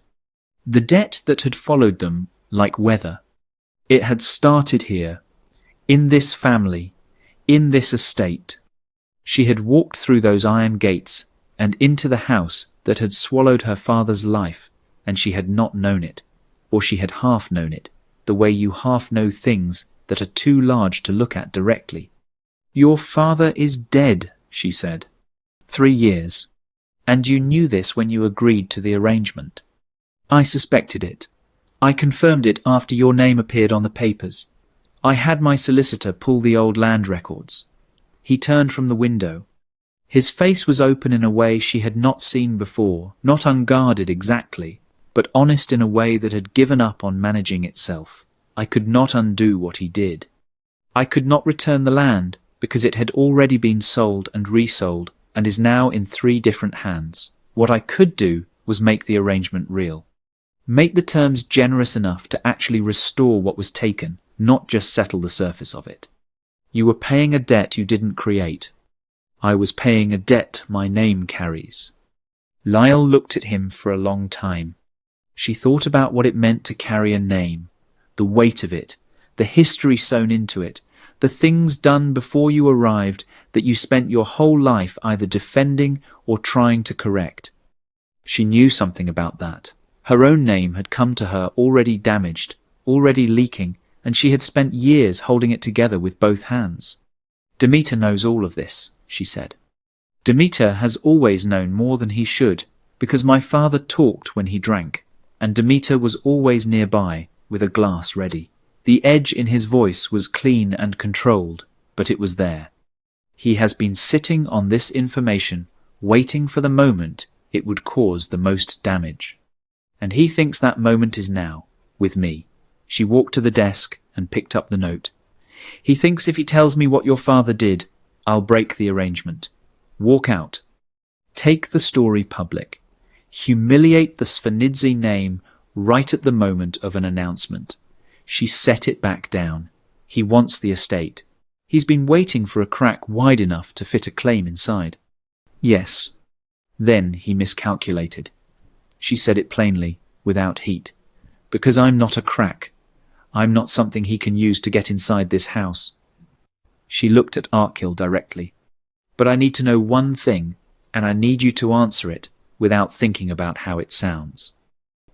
The debt that had followed them like weather. It had started here, in this family, in this estate. She had walked through those iron gates and into the house that had swallowed her father's life, and she had not known it, or she had half known it, the way you half know things that are too large to look at directly. "Your father is dead," she said. 3 years. And you knew this when you agreed to the arrangement. I suspected it. I confirmed it after your name appeared on the papers. I had my solicitor pull the old land records. He turned from the window. His face was open in a way she had not seen before, not unguarded exactly, but honest in a way that had given up on managing itself. I could not undo what he did. I could not return the land, because it had already been sold and resold, and is now in 3 different hands. What I could do was make the arrangement real. Make the terms generous enough to actually restore what was taken, not just settle the surface of it. You were paying a debt you didn't create. I was paying a debt my name carries. Lile looked at him for a long time. She thought about what it meant to carry a name, the weight of it, the history sewn into it, the things done before you arrived that you spent your whole life either defending or trying to correct. She knew something about that. Her own name had come to her already damaged, already leaking, and she had spent years holding it together with both hands. "Demeter knows all of this," she said. "Demeter has always known more than he should, because my father talked when he drank, and Demeter was always nearby, with a glass ready. The edge in his voice was clean and controlled, but it was there. He has been sitting on this information, waiting for the moment it would cause the most damage. And he thinks that moment is now, with me." She walked to the desk and picked up the note. "He thinks if he tells me what your father did, I'll break the arrangement. Walk out. Take the story public. Humiliate the Svanidze name right at the moment of an announcement." She set it back down. "He wants the estate. He's been waiting for a crack wide enough to fit a claim inside." "Yes." Then he miscalculated. She said it plainly, without heat. "Because I'm not a crack. I'm not something he can use to get inside this house." She looked at Arkil directly. "But I need to know one thing, and I need you to answer it without thinking about how it sounds."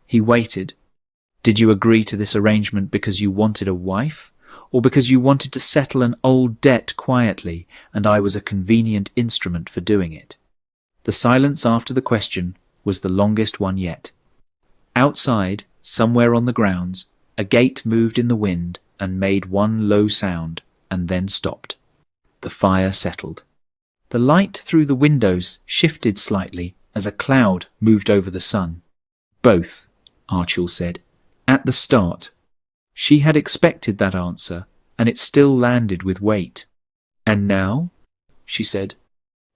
He waited. "Did you agree to this arrangement because you wanted a wife, or because you wanted to settle an old debt quietly, and I was a convenient instrument for doing it?" The silence after the question was the longest one yet. Outside, somewhere on the grounds, a gate moved in the wind and made one low sound, and then stopped. The fire settled. The light through the windows shifted slightly as a cloud moved over the sun. "Both," Archil said. "At the start." She had expected that answer, and it still landed with weight. "And now?" she said.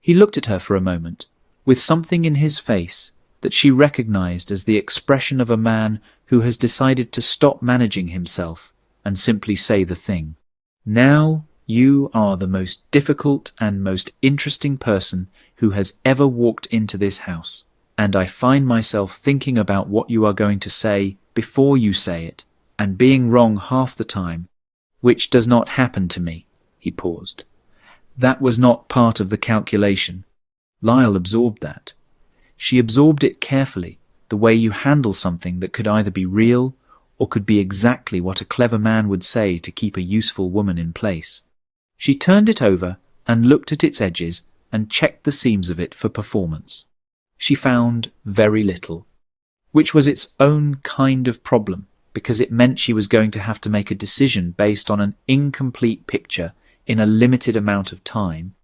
He looked at her for a moment, with something in his face that she recognized as the expression of a man who has decided to stop managing himself and simply say the thing. "Now you are the most difficult and most interesting person who has ever walked into this house, and I find myself thinking about what you are going to say before you say it, and being wrong half the time, which does not happen to me." He paused. "That was not part of the calculation." Lile absorbed that. She absorbed it carefully, the way you handle something that could either be real or could be exactly what a clever man would say to keep a useful woman in place. She turned it over and looked at its edges and checked the seams of it for performance. She found very little, which was its own kind of problem, because it meant she was going to have to make a decision based on an incomplete picture in a limited amount of time,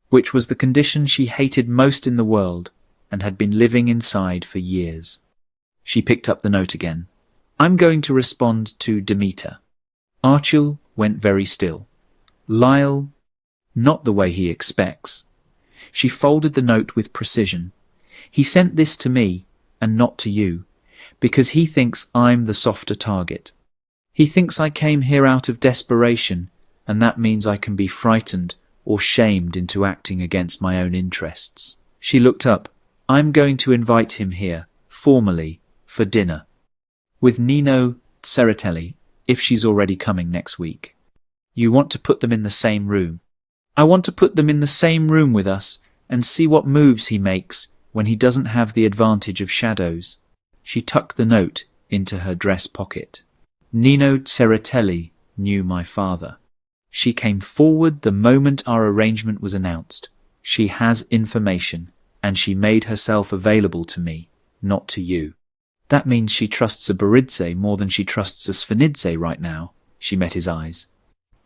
which was the condition she hated most in the world and had been living inside for years. She picked up the note again. "I'm going to respond to Demeter." Archil went very still. Lile, not the way he expects. She folded the note with precision. "He sent this to me, and not to you, because he thinks I'm the softer target. He thinks I came here out of desperation, and that means I can be frightened or shamed into acting against my own interests." She looked up. "I'm going to invite him here, formally, for dinner. With Nino, Tsereteli, if she's already coming next week. You want to put them in the same room. I want to put them in the same room with us and see what moves he makes when he doesn't have the advantage of shadows. She tucked the note into her dress pocket. Nino Tsereteli knew my father. She came forward the moment our arrangement was announced. She has information, and she made herself available to me, not to you. That means she trusts a Beridze more than she trusts a Svanidze right now. She met his eyes.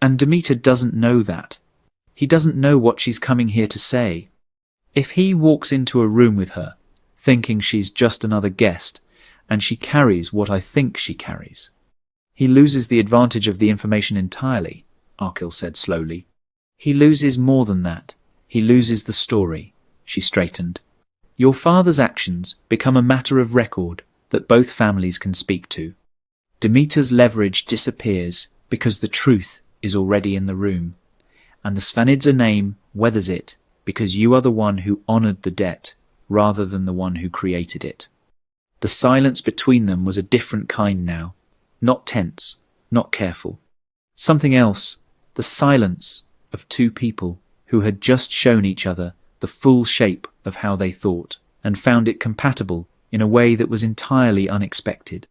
And Demeter doesn't know that. He doesn't know what she's coming here to say. If he walks into a room with her, thinking she's just another guest, and she carries what I think she carries, he loses the advantage of the information entirely, Arkil said slowly. He loses more than that. He loses the story. She straightened. Your father's actions become a matter of record that both families can speak to. Demeter's leverage disappears because the truth is already in the room, and the Svanidze name weathers it because you are the one who honoured the debt rather than the one who created it. The silence between them was a different kind now, not tense, not careful. Something else, the silence of two people who had just shown each other the full shape of how they thought and found it compatible in a way that was entirely unexpected.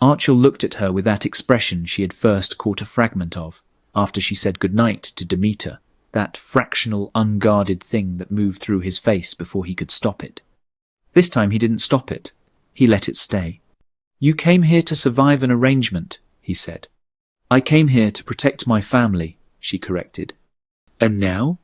Archil looked at her with that expression she had first caught a fragment of after she said goodnight to Demeter, that fractional, unguarded thing that moved through his face before he could stop it. This time he didn't stop it. He let it stay. You came here to survive an arrangement, he said. I came here to protect my family, she corrected. And now?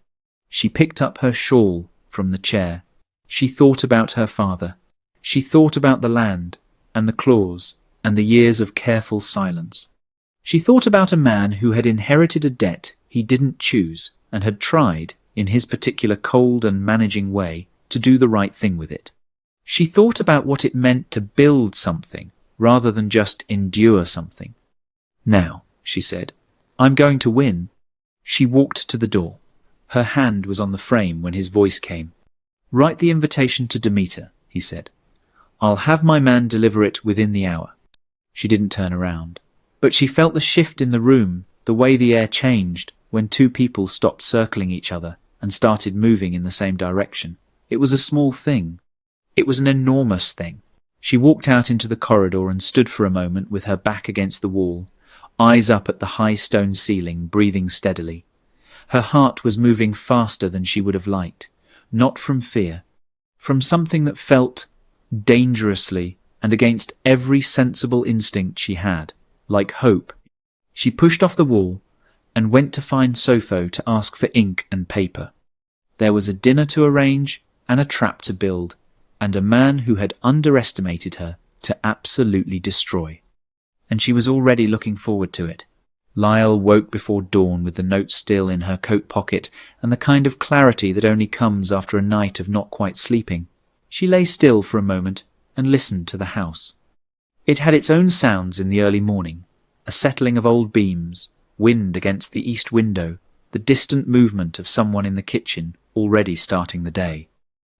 She picked up her shawl from the chair. She thought about her father. She thought about the land and the claws and the years of careful silence. She thought about a man who had inherited a debt he didn't choose and had tried, in his particular cold and managing way, to do the right thing with it. She thought about what it meant to build something rather than just endure something. Now, she said, I'm going to win. She walked to the door. Her hand was on the frame when his voice came. Write the invitation to Demeter, he said. I'll have my man deliver it within the hour. She didn't turn around. But she felt the shift in the room, the way the air changed when two people stopped circling each other and started moving in the same direction. It was a small thing. It was an enormous thing. She walked out into the corridor and stood for a moment with her back against the wall, eyes up at the high stone ceiling, breathing steadily. Her heart was moving faster than she would have liked, not from fear, from something that felt dangerously and against every sensible instinct she had, like hope. She pushed off the wall and went to find Sopho to ask for ink and paper. There was a dinner to arrange and a trap to build, and a man who had underestimated her to absolutely destroy. And she was already looking forward to it. Lile woke before dawn with the note still in her coat pocket and the kind of clarity that only comes after a night of not quite sleeping. She lay still for a moment and listened to the house. It had its own sounds in the early morning, a settling of old beams, wind against the east window, the distant movement of someone in the kitchen already starting the day.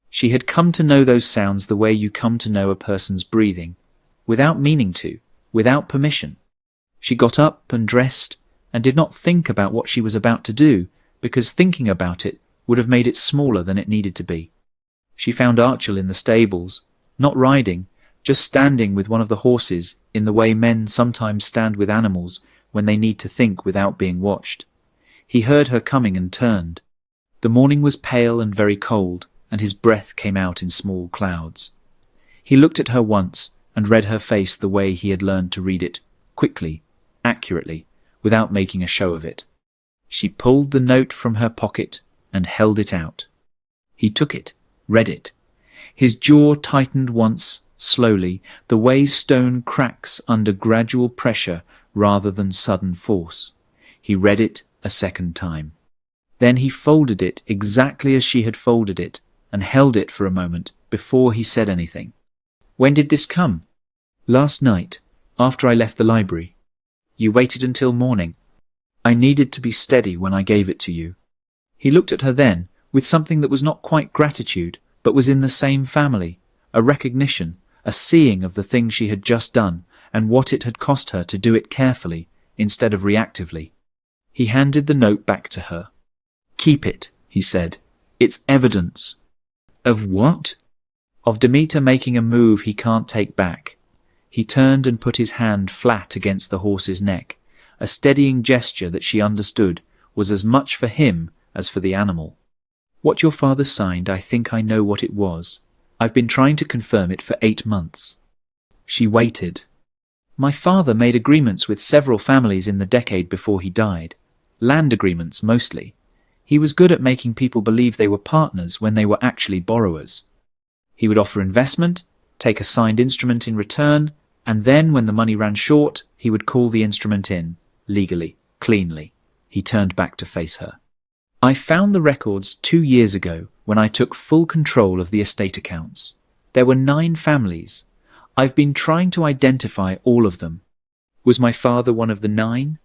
She had come to know those sounds the way you come to know a person's breathing, without meaning to, without permission. She got up and dressed and did not think about what she was about to do, because thinking about it would have made it smaller than it needed to be. She found Archil in the stables, not riding, just standing with one of the horses in the way men sometimes stand with animals when they need to think without being watched. He heard her coming and turned. The morning was pale and very cold, and his breath came out in small clouds. He looked at her once and read her face the way he had learned to read it, quickly, accurately, without making a show of it. She pulled the note from her pocket and held it out. He took it, read it. His jaw tightened once, slowly, the way stone cracks under gradual pressure rather than sudden force. He read it a second time. Then he folded it exactly as she had folded it and held it for a moment before he said anything. When did this come? Last night, after I left the library. You waited until morning. I needed to be steady when I gave it to you. He looked at her then with something that was not quite gratitude, but was in the same family, a recognition, a seeing of the thing she had just done, and what it had cost her to do it carefully instead of reactively. He handed the note back to her. "Keep it," he said. "It's evidence." "Of what?" "Of Demeter making a move he can't take back." He turned and put his hand flat against the horse's neck, a steadying gesture that she understood was as much for him as for the animal. "What your father signed, I think I know what it was. I've been trying to confirm it for 8 months. She waited. "My father made agreements with several families in the decade before he died. Land agreements, mostly. He was good at making people believe they were partners when they were actually borrowers. He would offer investment, take a signed instrument in return, and then when the money ran short, he would call the instrument in, legally, cleanly." He turned back to face her. "I found the records 2 years ago when I took full control of the estate accounts. There were 9 families. I've been trying to identify all of them. Was my father one of the 9?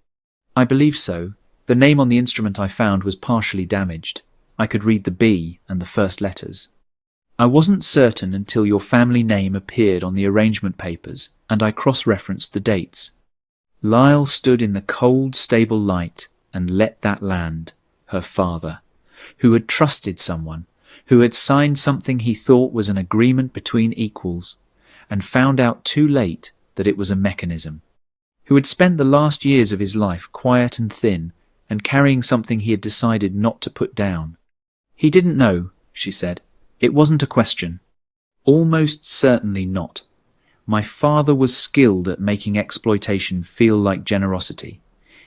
I believe so. The name on the instrument I found was partially damaged. I could read the B and the first letters. I wasn't certain until your family name appeared on the arrangement papers and I cross-referenced the dates." Lile stood in the cold, stable light and let that land. Her father, who had trusted someone, who had signed something he thought was an agreement between equals, and found out too late that it was a mechanism, who had spent the last years of his life quiet and thin and carrying something he had decided not to put down. "He didn't know," she said. "It wasn't a question. Almost certainly not. My father was skilled at making exploitation feel like generosity.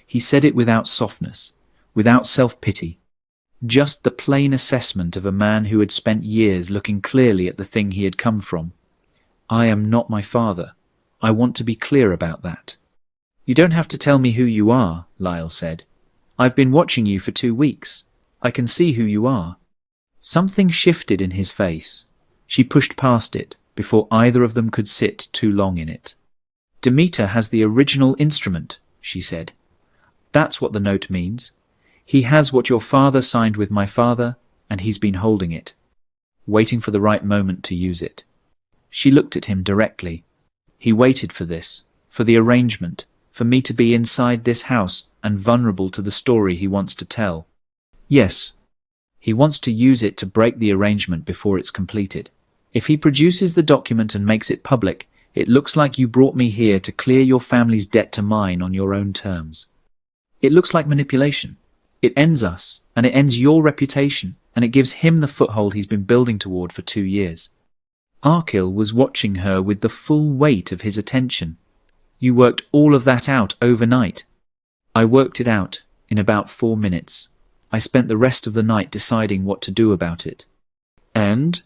He said it without softness, without self-pity. Just the plain assessment of a man who had spent years looking clearly at the thing he had come from. I am not my father. I want to be clear about that." "You don't have to tell me who you are," Lile said. "I've been watching you for 2 weeks. I can see who you are." Something shifted in his face. She pushed past it before either of them could sit too long in it. "Demeter has the original instrument," she said. "That's what the note means. He has what your father signed with my father, and he's been holding it, waiting for the right moment to use it." She looked at him directly. "He waited for this, for the arrangement, for me to be inside this house and vulnerable to the story he wants to tell." "Yes. He wants to use it to break the arrangement before it's completed. If he produces the document and makes it public, it looks like you brought me here to clear your family's debt to mine on your own terms. It looks like manipulation. It ends us, and it ends your reputation, and it gives him the foothold he's been building toward for 2 years. Arkil was watching her with the full weight of his attention. "You worked all of that out overnight." "I worked it out in about 4 minutes. I spent the rest of the night deciding what to do about it." "And?"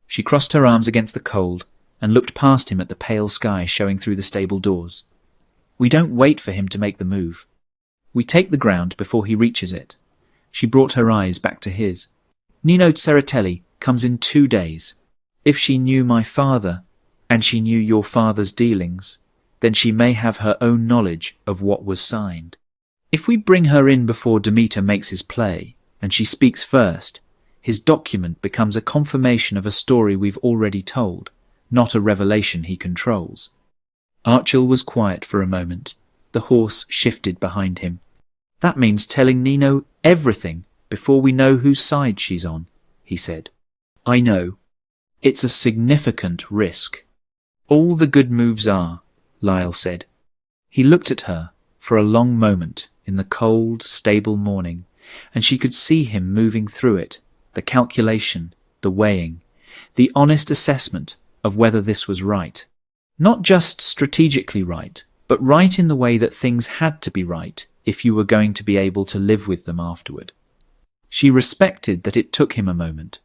She crossed her arms against the cold and looked past him at the pale sky showing through the stable doors. "We don't wait for him to make the move. We take the ground before he reaches it." She brought her eyes back to his. "Nino Tseretelli comes in 2 days. If she knew my father, and she knew your father's dealings, then she may have her own knowledge of what was signed. If we bring her in before Demeter makes his play, and she speaks first, his document becomes a confirmation of a story we've already told, not a revelation he controls." Archil was quiet for a moment. The horse shifted behind him. "That means telling Nino everything before we know whose side she's on," he said. "I know. It's a significant risk." "All the good moves are," Lile said. He looked at her for a long moment in the cold, stable morning, and she could see him moving through it, the calculation, the weighing, the honest assessment of whether this was right. Not just strategically right, but right in the way that things had to be right if you were going to be able to live with them afterward. She respected that it took him a moment.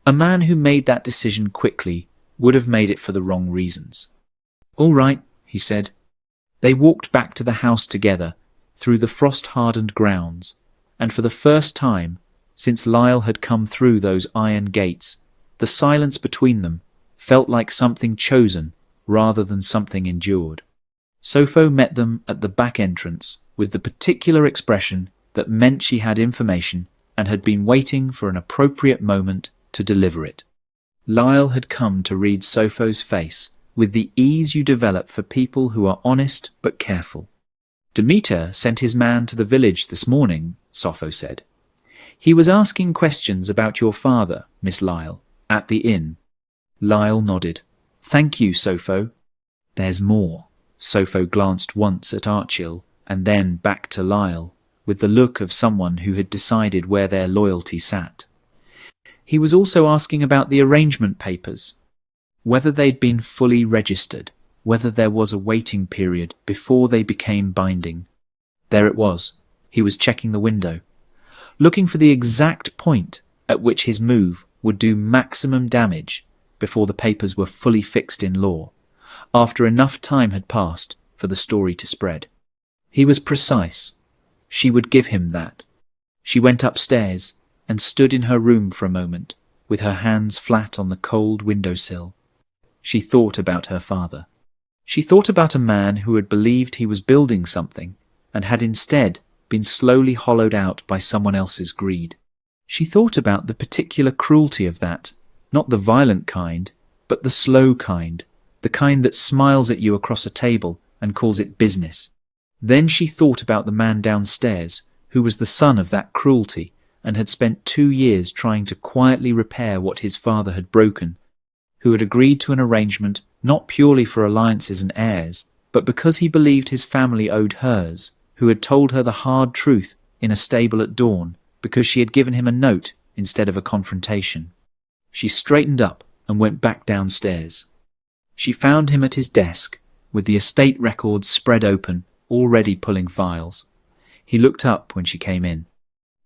A man who made that decision quickly would have made it for the wrong reasons. "All right," he said. They walked back to the house together through the frost-hardened grounds, and for the first time since Lile had come through those iron gates, the silence between them felt like something chosen rather than something endured. Sopho met them at the back entrance with the particular expression that meant she had information and had been waiting for an appropriate moment to deliver it. Lile had come to read Sopho's face with the ease you develop for people who are honest but careful. Demeter sent his man to the village this morning, Sopho said. He was asking questions about your father, Miss Lile, at the inn. Lile nodded. Thank you, Sopho. There's more. Sopho glanced once at Archil and then back to Lile, with the look of someone who had decided where their loyalty sat. He was also asking about the arrangement papers, whether they'd been fully registered, whether there was a waiting period before they became binding. There it was. He was checking the window, looking for the exact point at which his move would do maximum damage before the papers were fully fixed in law, after enough time had passed for the story to spread. He was precise. She would give him that. She went upstairs and stood in her room for a moment, with her hands flat on the cold windowsill. She thought about her father. She thought about a man who had believed he was building something and had instead been slowly hollowed out by someone else's greed. She thought about the particular cruelty of that, not the violent kind, but the slow kind, the kind that smiles at you across a table and calls it business. Then she thought about the man downstairs who was the son of that cruelty and had spent 2 years trying to quietly repair what his father had broken, who had agreed to an arrangement not purely for alliances and heirs, but because he believed his family owed hers, who had told her the hard truth in a stable at dawn because she had given him a note instead of a confrontation. She straightened up and went back downstairs. She found him at his desk, with the estate records spread open, already pulling files. He looked up when she came in.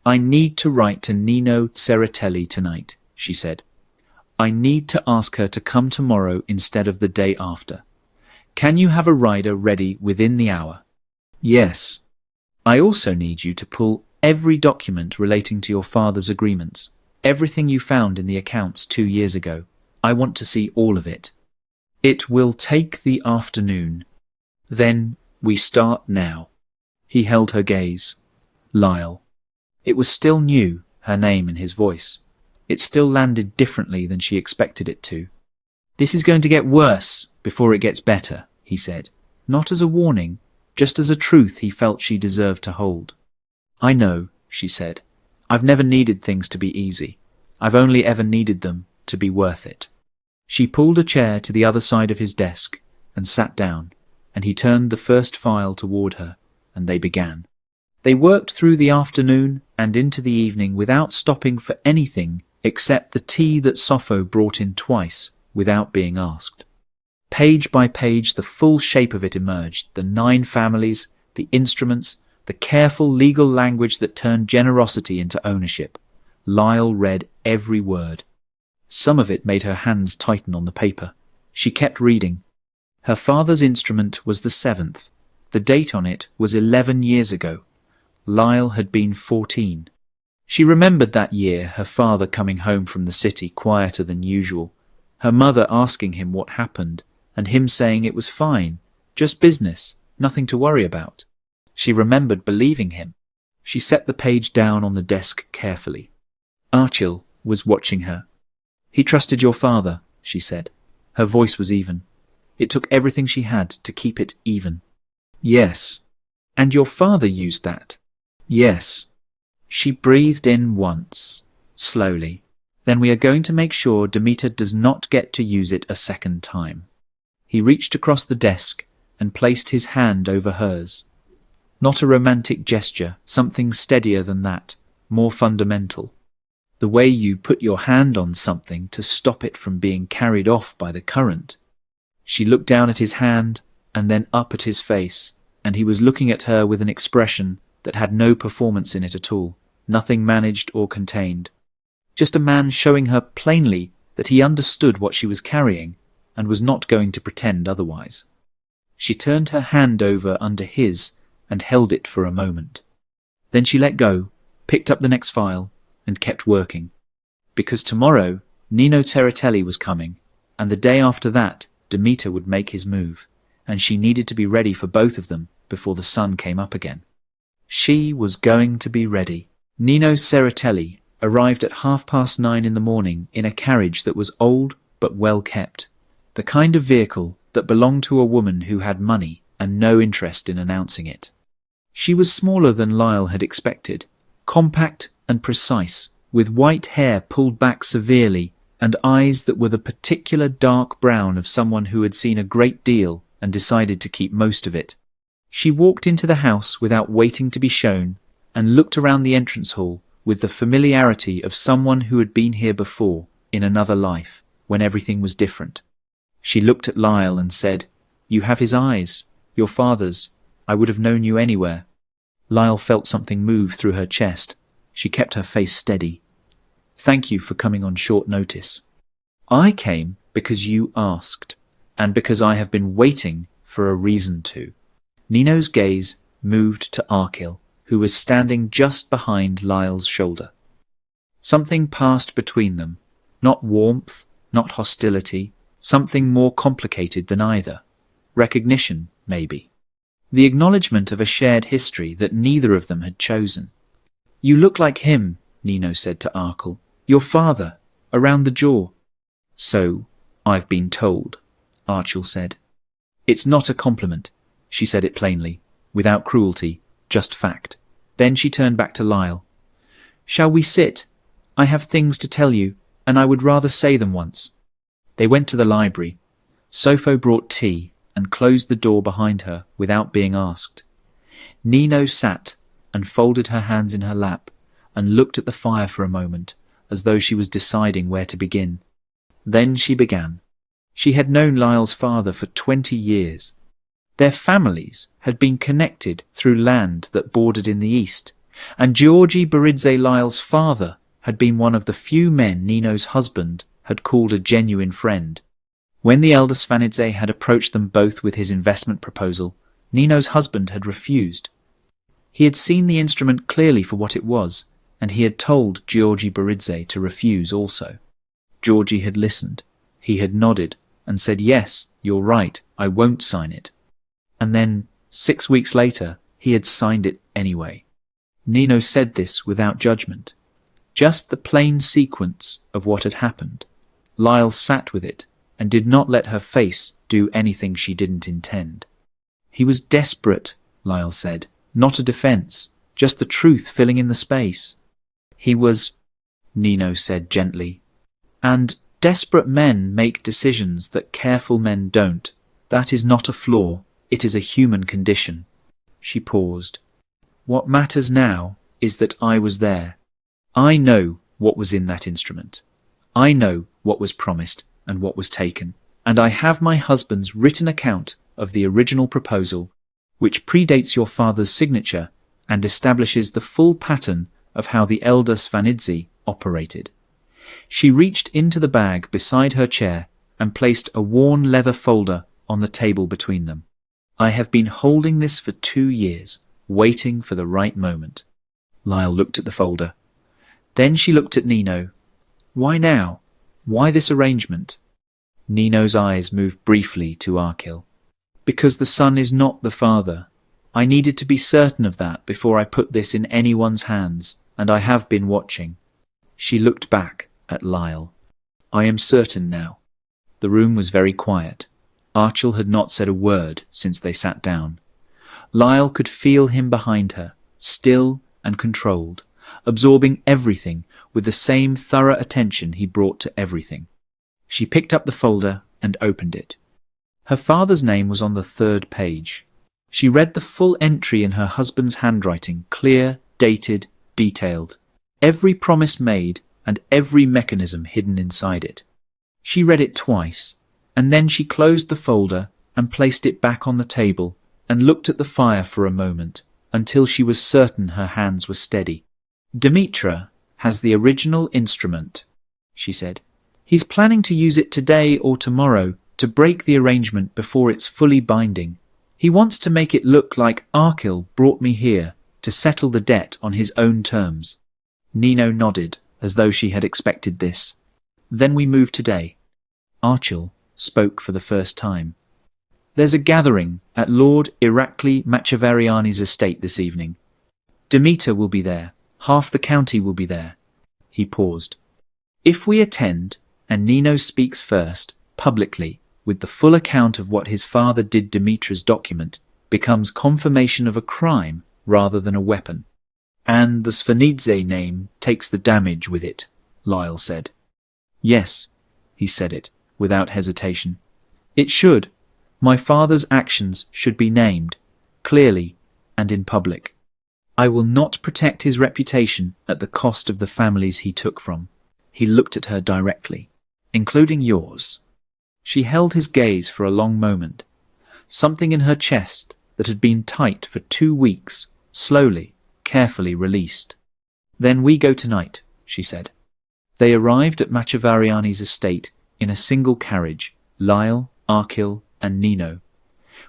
I need to write to Nino Tseretelli tonight, she said. I need to ask her to come tomorrow instead of the day after. Can you have a rider ready within the hour? Yes. I also need you to pull every document relating to your father's agreements, everything you found in the accounts 2 years ago. I want to see all of it. It will take the afternoon. Then we start now. He held her gaze. Lile. It was still new, her name in his voice. It still landed differently than she expected it to. This is going to get worse before it gets better, he said, not as a warning, just as a truth he felt she deserved to hold. I know, she said. I've never needed things to be easy. I've only ever needed them to be worth it. She pulled a chair to the other side of his desk and sat down, and he turned the first file toward her, and they began. They worked through the afternoon and into the evening without stopping for anything except the tea that Sopho brought in twice without being asked. Page by page the full shape of it emerged, the 9 families, the instruments, the careful legal language that turned generosity into ownership. Lile read every word. Some of it made her hands tighten on the paper. She kept reading. Her father's instrument was the 7th. The date on it was 11 years ago. Lile had been 14. She remembered that year, her father coming home from the city quieter than usual, her mother asking him what happened, and him saying it was fine, just business, nothing to worry about. She remembered believing him. She set the page down on the desk carefully. Archil was watching her. He trusted your father, she said. Her voice was even. It took everything she had to keep it even. Yes. And your father used that? Yes. She breathed in once, slowly. Then we are going to make sure Demeter does not get to use it a second time. He reached across the desk and placed his hand over hers. Not a romantic gesture, something steadier than that, more fundamental. The way you put your hand on something to stop it from being carried off by the current. She looked down at his hand and then up at his face, and he was looking at her with an expression that had no performance in it at all, nothing managed or contained. Just a man showing her plainly that he understood what she was carrying and was not going to pretend otherwise. She turned her hand over under his and held it for a moment. Then she let go, picked up the next file, and kept working. Because tomorrow Nino Tseretelli was coming, and the day after that Demeter would make his move, and she needed to be ready for both of them before the sun came up again. She was going to be ready. Nino Tseretelli arrived at 9:30 in the morning in a carriage that was old but well kept, the kind of vehicle that belonged to a woman who had money and no interest in announcing it. She was smaller than Lile had expected, compact and precise, with white hair pulled back severely and eyes that were the particular dark brown of someone who had seen a great deal and decided to keep most of it. She walked into the house without waiting to be shown and looked around the entrance hall with the familiarity of someone who had been here before, in another life, when everything was different. She looked at Lile and said, "You have his eyes, your father's. I would have known you anywhere." Lile felt something move through her chest. She kept her face steady. "Thank you for coming on short notice. I came because you asked, and because I have been waiting for a reason to." Nino's gaze moved to Arkil, who was standing just behind Lile's shoulder. Something passed between them, not warmth, not hostility, something more complicated than either. Recognition, maybe. The acknowledgement of a shared history that neither of them had chosen. "You look like him," Nino said to Arkil. "Your father, around the jaw." "So, I've been told," Arkil said. "It's not a compliment." She said it plainly, without cruelty, just fact. Then she turned back to Lile. "Shall we sit? I have things to tell you, and I would rather say them once." They went to the library. Sopho brought tea and closed the door behind her without being asked. Nino sat and folded her hands in her lap and looked at the fire for a moment, as though she was deciding where to begin. Then she began. She had known Lile's father for 20 years. Their families had been connected through land that bordered in the east, and Lile Beridze, Lile's father, had been one of the few men Nino's husband had called a genuine friend. When the elder Svanidze had approached them both with his investment proposal, Nino's husband had refused. He had seen the instrument clearly for what it was, and he had told Lile Beridze to refuse also. Georgie had listened. He had nodded and said, "Yes, you're right, I won't sign it." And then, 6 weeks later, he had signed it anyway. Nino said this without judgment. Just the plain sequence of what had happened. Lile sat with it and did not let her face do anything she didn't intend. "He was desperate," Lile said. "Not a defense, just the truth filling in the space." "He was," Nino said gently. "And desperate men make decisions that careful men don't. That is not a flaw. It is a human condition." She paused. "What matters now is that I was there. I know what was in that instrument. I know what was promised and what was taken. And I have my husband's written account of the original proposal, which predates your father's signature and establishes the full pattern of how the elder Svanidze operated." She reached into the bag beside her chair and placed a worn leather folder on the table between them. "I have been holding this for 2 years, waiting for the right moment." Lile looked at the folder. Then she looked at Nino. "Why now? Why this arrangement?" Nino's eyes moved briefly to Arkil. "Because the son is not the father. I needed to be certain of that before I put this in anyone's hands, and I have been watching." She looked back at Lile. "I am certain now." The room was very quiet. Arkil had not said a word since they sat down. Lile could feel him behind her, still and controlled, absorbing everything with the same thorough attention he brought to everything. She picked up the folder and opened it. Her father's name was on the 3rd page. She read the full entry in her husband's handwriting, clear, dated, detailed. Every promise made and every mechanism hidden inside it. She read it twice, and then she closed the folder and placed it back on the table and looked at the fire for a moment until she was certain her hands were steady. "Dimitra has the original instrument," she said. "He's planning to use it today or tomorrow to break the arrangement before it's fully binding. He wants to make it look like Arkil brought me here to settle the debt on his own terms." Nino nodded, as though she had expected this. "Then we move today." Arkil spoke for the first time. "There's a gathering at Lord Irakli Machavariani's estate this evening. Dimitra will be there. Half the county will be there." He paused. "If we attend, and Nino speaks first, publicly, with the full account of what his father did Dimitra's document, becomes confirmation of a crime rather than a weapon. And the Svanidze name takes the damage with it, Lyle said. Yes, he said it, without hesitation. It should. My father's actions should be named, clearly and in public. I will not protect his reputation at the cost of the families he took from. He looked at her directly. Including yours. She held his gaze for a long moment. Something in her chest that had been tight for 2 weeks, slowly, carefully released. Then we go tonight, she said. They arrived at Machavariani's estate in a single carriage, Lyle, Arkil, and Nino,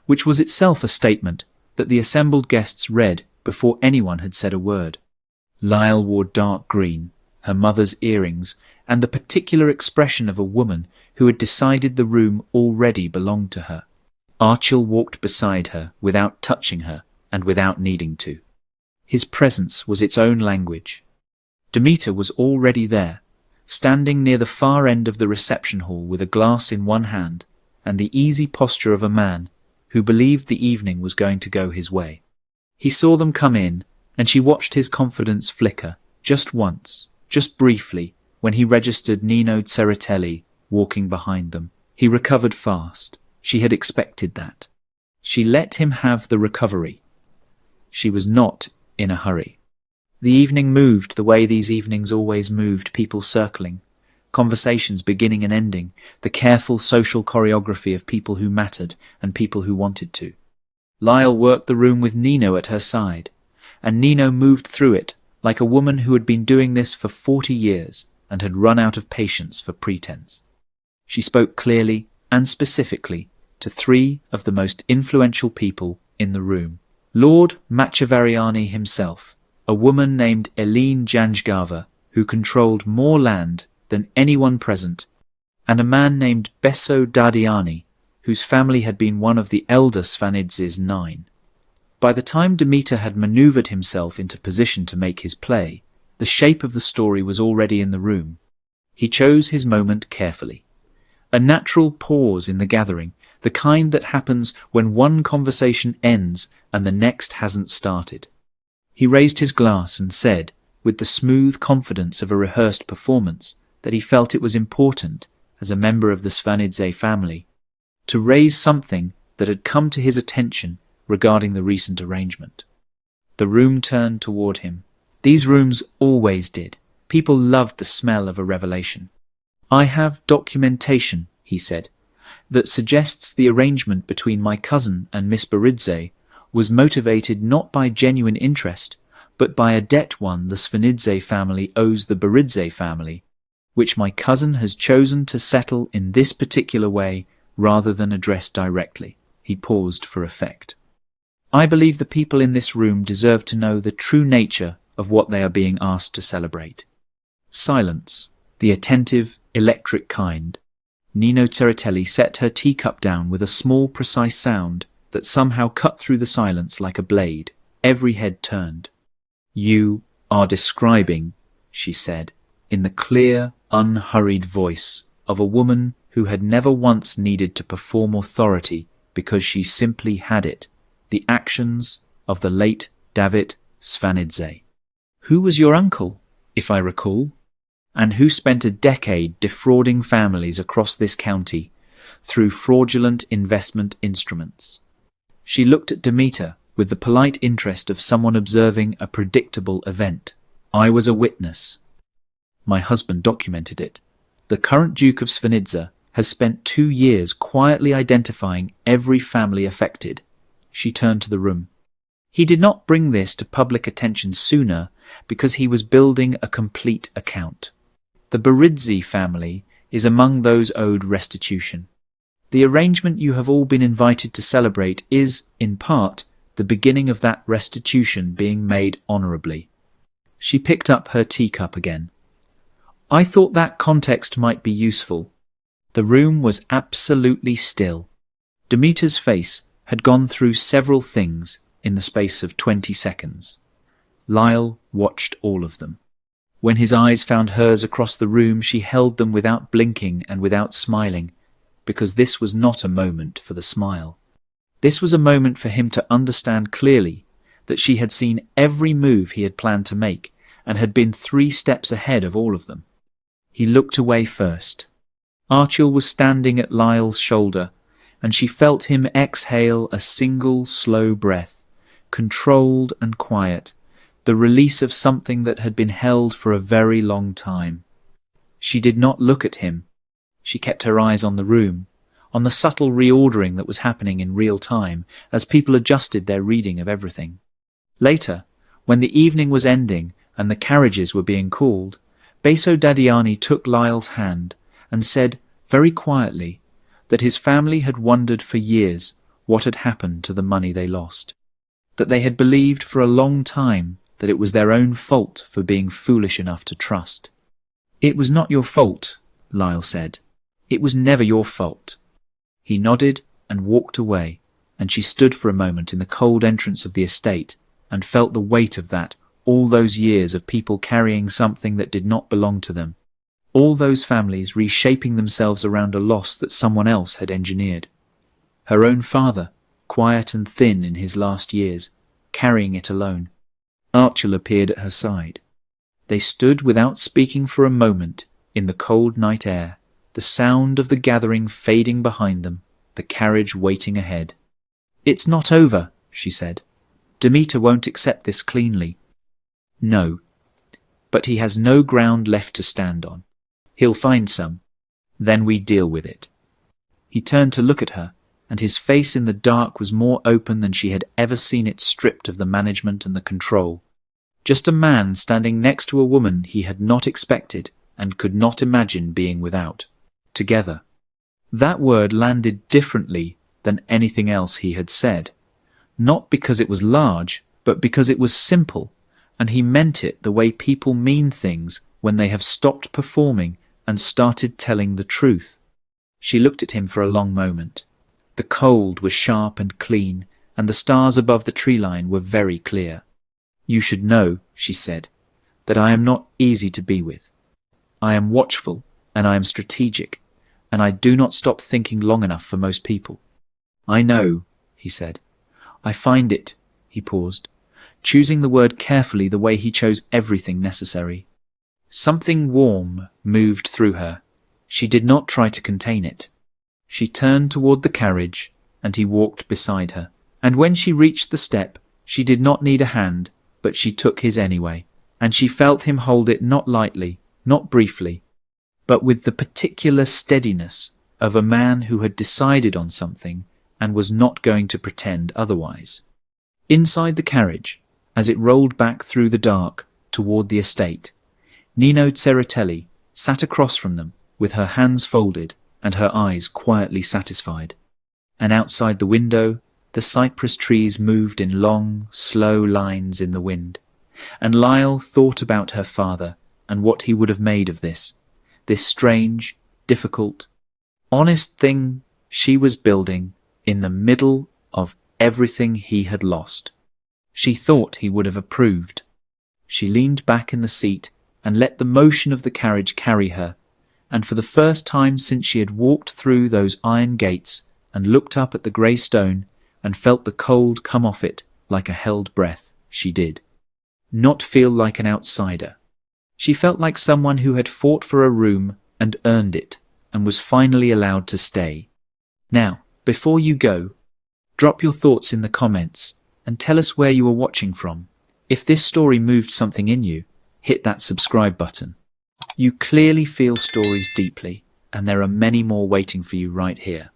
which was itself a statement that the assembled guests read before anyone had said a word. Lyle wore dark green, her mother's earrings, and the particular expression of a woman who had decided the room already belonged to her. Archil walked beside her without touching her and without needing to. His presence was its own language. Demeter was already there, standing near the far end of the reception hall with a glass in one hand and the easy posture of a man who believed the evening was going to go his way. He saw them come in, and she watched his confidence flicker, just once, just briefly, when he registered Nino Tseretelli walking behind them. He recovered fast. She had expected that. She let him have the recovery. She was not in a hurry. The evening moved the way these evenings always moved, people circling, conversations beginning and ending, the careful social choreography of people who mattered and people who wanted to. Lyle worked the room with Nino at her side, and Nino moved through it like a woman who had been doing this for 40 years and had run out of patience for pretense. She spoke clearly and specifically to 3 of the most influential people in the room. Lord Machavariani himself, a woman named Eline Janjgava, who controlled more land than anyone present, and a man named Besso Dadiani, whose family had been one of the elder Svanidzes 9. By the time Demeter had manoeuvred himself into position to make his play, the shape of the story was already in the room. He chose his moment carefully. A natural pause in the gathering, the kind that happens when one conversation ends and the next hasn't started. He raised his glass and said, with the smooth confidence of a rehearsed performance, that he felt it was important, as a member of the Svanidze family, to raise something that had come to his attention regarding the recent arrangement. The room turned toward him. These rooms always did. People loved the smell of a revelation. I have documentation, he said, that suggests the arrangement between my cousin and Miss Beridze was motivated not by genuine interest, but by a debt one the Svanidze family owes the Beridze family, which my cousin has chosen to settle in this particular way rather than address directly. He paused for effect. I believe the people in this room deserve to know the true nature of what they are being asked to celebrate. Silence, the attentive, electric kind. Nino Tseretelli set her teacup down with a small, precise sound that somehow cut through the silence like a blade. Every head turned. You are describing, she said, in the clear, unhurried voice of a woman who had never once needed to perform authority because she simply had it, the actions of the late David Svanidze. Who was your uncle, if I recall, and who spent a decade defrauding families across this county through fraudulent investment instruments? She looked at Demeter with the polite interest of someone observing a predictable event. I was a witness. My husband documented it. The current Duke of Svanidze has spent 2 years quietly identifying every family affected. She turned to the room. He did not bring this to public attention sooner because he was building a complete account. The Beridze family is among those owed restitution. The arrangement you have all been invited to celebrate is, in part, the beginning of that restitution being made honourably. She picked up her teacup again. I thought that context might be useful. The room was absolutely still. Demeter's face had gone through several things in the space of 20 seconds. Lyle watched all of them. When his eyes found hers across the room, she held them without blinking and without smiling, because this was not a moment for the smile. This was a moment for him to understand clearly that she had seen every move he had planned to make and had been 3 steps ahead of all of them. He looked away first. Archil was standing at Lile's shoulder, and she felt him exhale a single slow breath, controlled and quiet, the release of something that had been held for a very long time. She did not look at him. She kept her eyes on the room, on the subtle reordering that was happening in real time as people adjusted their reading of everything. Later, when the evening was ending and the carriages were being called, Beso Dadiani took Lile's hand and said very quietly that his family had wondered for years what had happened to the money they lost, that they had believed for a long time that it was their own fault for being foolish enough to trust. "It was not your fault," Lile said. "It was never your fault." He nodded and walked away, and she stood for a moment in the cold entrance of the estate and felt the weight of that, all those years of people carrying something that did not belong to them, all those families reshaping themselves around a loss that someone else had engineered. Her own father, quiet and thin in his last years, carrying it alone. Archil appeared at her side. They stood without speaking for a moment in the cold night air, the sound of the gathering fading behind them, the carriage waiting ahead. "It's not over," she said. "Demeter won't accept this cleanly." "No, but he has no ground left to stand on. He'll find some. Then we deal with it." He turned to look at her, and his face in the dark was more open than she had ever seen it, stripped of the management and the control. Just a man standing next to a woman he had not expected and could not imagine being without. Together. That word landed differently than anything else he had said. Not because it was large, but because it was simple, and he meant it the way people mean things when they have stopped performing and started telling the truth. She looked at him for a long moment. The cold was sharp and clean, and the stars above the tree line were very clear. "You should know," she said, "that I am not easy to be with. I am watchful, and I am strategic, and I do not stop thinking long enough for most people." "I know," he said. "I find it," he paused, choosing the word carefully the way he chose everything necessary. Something warm moved through her. She did not try to contain it. She turned toward the carriage, and he walked beside her. And when she reached the step, she did not need a hand, but she took his anyway, and she felt him hold it not lightly, not briefly, but with the particular steadiness of a man who had decided on something and was not going to pretend otherwise. Inside the carriage, as it rolled back through the dark toward the estate, Nino Tseretelli sat across from them with her hands folded and her eyes quietly satisfied. And outside the window, the cypress trees moved in long, slow lines in the wind. And Lile thought about her father and what he would have made of this strange, difficult, honest thing she was building in the middle of everything he had lost. She thought he would have approved. She leaned back in the seat and let the motion of the carriage carry her, and for the first time since she had walked through those iron gates and looked up at the grey stone and felt the cold come off it like a held breath, she did not feel like an outsider. She felt like someone who had fought for a room and earned it and was finally allowed to stay. Now, before you go, drop your thoughts in the comments and tell us where you are watching from. If this story moved something in you, hit that subscribe button. You clearly feel stories deeply, and there are many more waiting for you right here.